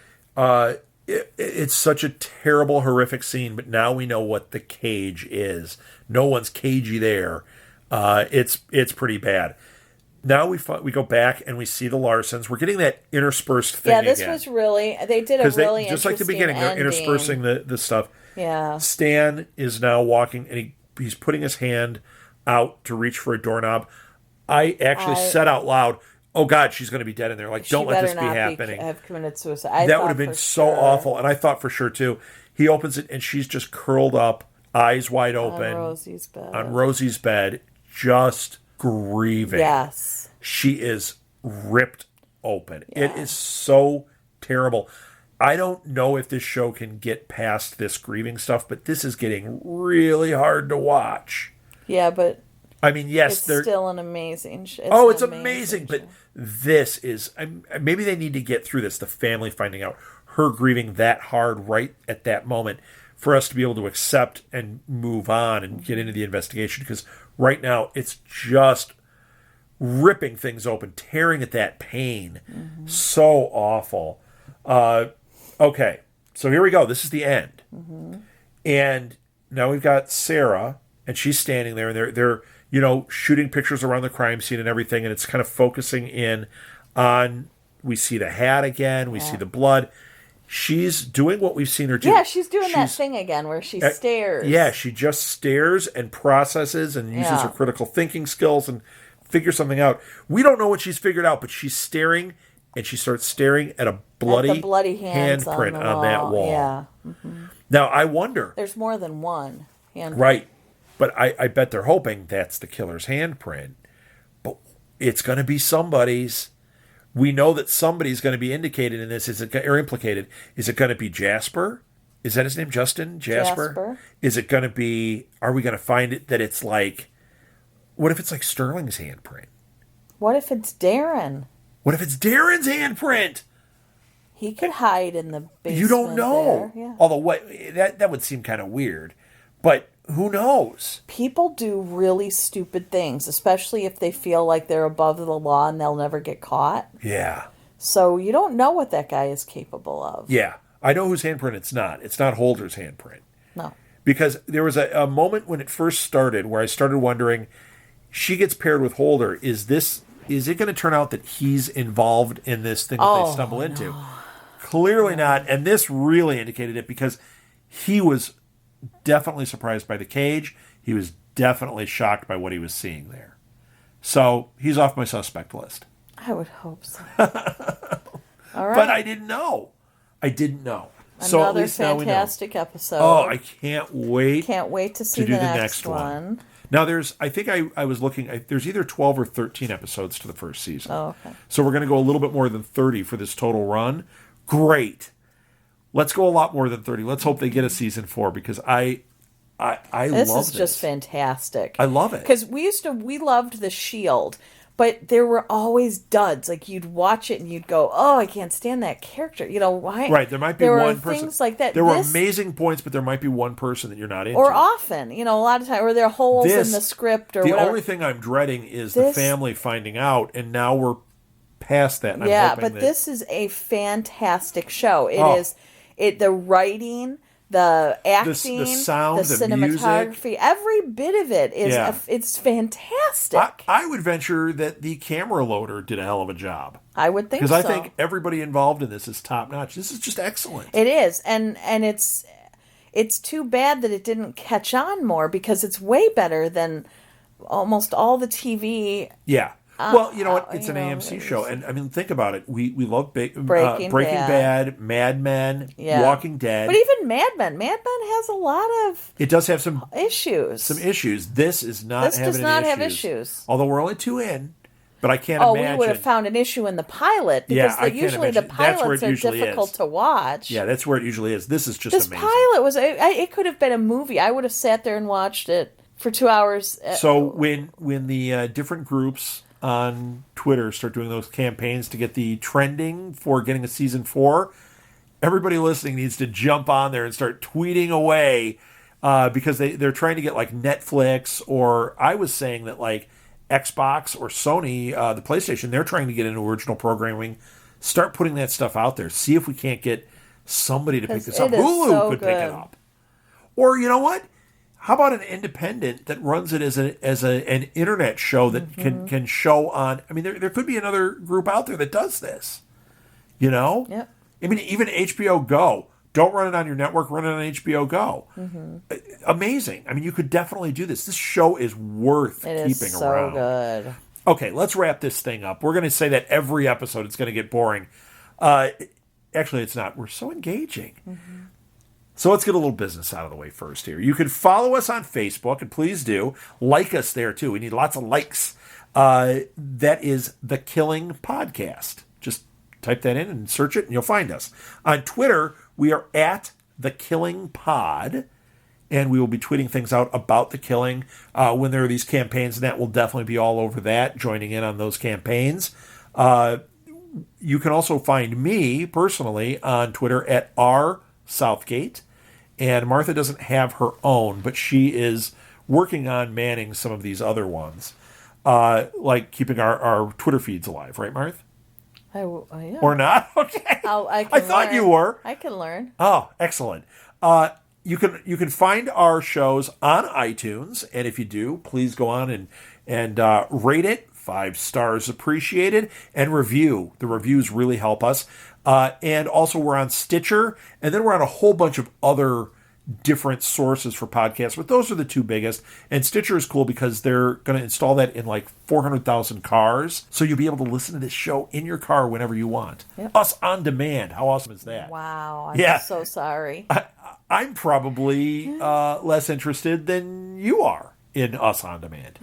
It's such a terrible, horrific scene, but now we know what the cage is. No one's cagey there. It's pretty bad. Now we go back and we see the Larsons. We're getting that interspersed thing again. Yeah, this was really... They did a really just like the beginning, ending. they're interspersing the stuff. Yeah. Stan is now walking, and he's putting his hand out to reach for a doorknob. I actually said out loud, oh God, she's going to be dead in there. Like, don't let this be happening. Have committed suicide. That would have been so awful. And I thought for sure too. He opens it and she's just curled up, eyes wide open. On Rosie's bed, just grieving. Yes. She is ripped open. Yeah. It is so terrible. I don't know if this show can get past this grieving stuff, but this is getting really hard to watch. Yeah, but I mean, yes, it's still an amazing show. It's amazing, but this is... maybe they need to get through this, the family finding out, her grieving that hard right at that moment, for us to be able to accept and move on and get into the investigation, because right now it's just ripping things open, tearing at that pain. Mm-hmm. So awful. Okay, so here we go. This is the end. Mm-hmm. And now we've got Sarah, and she's standing there, and they're shooting pictures around the crime scene and everything, and it's kind of focusing in on, we see the hat again, we see the blood. She's doing what we've seen her do. Yeah, she's doing that thing again where she stares. Yeah, she just stares and processes and uses her critical thinking skills and figures something out. We don't know what she's figured out, but she's staring, and she starts staring at a bloody handprint on that wall. Yeah. Mm-hmm. Now, I wonder... There's more than one handprint. Right. But I bet they're hoping that's the killer's handprint. But It's going to be somebody's. We know that somebody's going to be indicated in this. Or implicated? Is it going to be Jasper? Is that his name? Justin? Jasper? Is it going to be... Are we going to find it that it's like... What if it's like Sterling's handprint? What if it's Darren? What if it's Darren's handprint? He could hide in the basement. You don't know. Yeah. Although that would seem kind of weird. But who knows? People do really stupid things, especially if they feel like they're above the law and they'll never get caught. Yeah. So you don't know what that guy is capable of. Yeah. I know whose handprint it's not. It's not Holder's handprint. No. Because there was a moment when it first started where I started wondering, she gets paired with Holder. Is it going to turn out that he's involved in this thing that they stumble into? Clearly not. And this really indicated it because he was definitely surprised by the cage. He was definitely shocked by what he was seeing there. So he's off my suspect list. I would hope so. All right. But I didn't know. Another so at least fantastic episode. Oh, I can't wait. Can't wait to see the next one. Now, I think I was looking, there's either 12 or 13 episodes to the first season. Oh, okay. So we're going to go a little bit more than 30 for this total run. Great. Let's go a lot more than 30. Let's hope they get a season 4 because I love this. This is just fantastic. I love it. Because we loved The Shield, but there were always duds. Like, you'd watch it and you'd go, oh, I can't stand that character. You know, why? Right, there might be one person. Things like that. There were amazing points, but there might be one person that you're not into. Or often, a lot of times, or there are holes in the script or whatever. The only thing I'm dreading is the family finding out, and now we're past that. And this is a fantastic show. The writing, the acting, the sound, the cinematography, music. Every bit of it is it's fantastic. I would venture that the camera loader did a hell of a job. I would think so. Because I think everybody involved in this is top notch. This is just excellent. It is, and it's too bad that it didn't catch on more because it's way better than almost all the TV. Yeah. Well, you know what? It's an AMC show. And, I mean, think about it. We love Breaking Bad, Mad Men, Walking Dead. But even Mad Men. Mad Men has a lot of... It does have some issues. This is not This does not have issues. Although we're only 2 in. But I can't imagine... we would have found an issue in the pilot. Because usually the pilots are difficult to watch. Yeah, that's where it usually is. This is just amazing. This pilot was... It could have been a movie. I would have sat there and watched it for 2 hours. So when the different groups on Twitter start doing those campaigns to get the trending for getting a season 4, everybody listening needs to jump on there and start tweeting away because they're trying to get like Netflix, or I was saying that like Xbox or Sony, the PlayStation, they're trying to get into original programming. Start putting that stuff out there. See if we can't get somebody to pick this up. Hulu could pick it up. Or you know what? How about an independent that runs it as an internet show that can show on? I mean, there could be another group out there that does this. You know? Yep. I mean, even HBO Go. Don't run it on your network. Run it on HBO Go. Mm-hmm. Amazing. I mean, you could definitely do this. This show is worth keeping around. It is so good. Okay, let's wrap this thing up. We're going to say that every episode it's going to get boring. Actually, it's not. We're so engaging. Mm-hmm. So let's get a little business out of the way first here. You can follow us on Facebook, and please do. Like us there, too. We need lots of likes. That is The Killing Podcast. Just type that in and search it, and you'll find us. On Twitter, we are at The Killing Pod, and we will be tweeting things out about The Killing. When there are these campaigns, and that will definitely be all over that, joining in on those campaigns. You can also find me, personally, on Twitter at rsouthgate. And Martha doesn't have her own, but she is working on manning some of these other ones, like keeping our Twitter feeds alive, right, Martha? Yeah. Or not? Okay. I thought you were. I can learn. Oh, excellent. You can find our shows on iTunes, and if you do, please go on and rate it. 5 stars appreciated, and review. The reviews really help us. And also we're on Stitcher, and then we're on a whole bunch of other different sources for podcasts, but those are the 2 biggest. And Stitcher is cool because they're going to install that in like 400,000 cars, so you'll be able to listen to this show in your car whenever you want. Yep. Us on demand. How awesome is that? Wow, I'm so sorry. I'm probably less interested than you are in us on demand.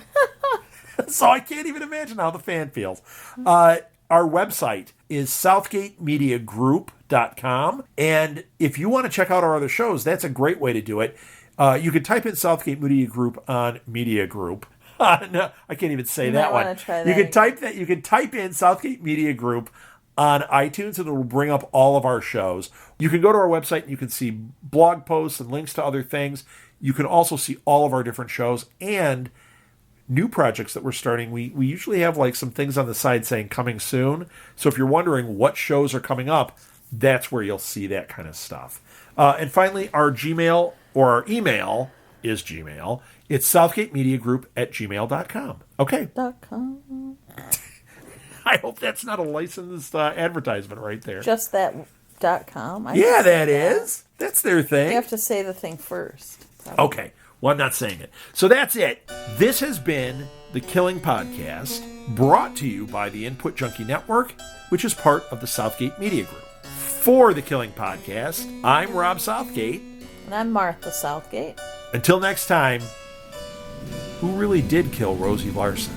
So I can't even imagine how the fan feels. Our website is southgatemediagroup.com. And if you want to check out our other shows, that's a great way to do it. You can type in Southgate Media Group on Media Group. No, I can't even say that one. You can type that. You can type in Southgate Media Group on iTunes, and it will bring up all of our shows. You can go to our website and you can see blog posts and links to other things. You can also see all of our different shows and new projects that we're starting. We usually have like some things on the side saying coming soon. So if you're wondering what shows are coming up, that's where you'll see that kind of stuff. And finally, our Gmail or our email is Gmail. It's southgatemediagroup@gmail.com. Okay. .com. I hope that's not a licensed advertisement right there. Just that .com? Yeah, that is. That's their thing. You have to say the thing first. Probably. Okay. Well, I'm not saying it. So that's it. This has been The Killing Podcast, brought to you by the Input Junkie Network, which is part of the Southgate Media Group. For The Killing Podcast, I'm Rob Southgate. And I'm Martha Southgate. Until next time, who really did kill Rosie Larson?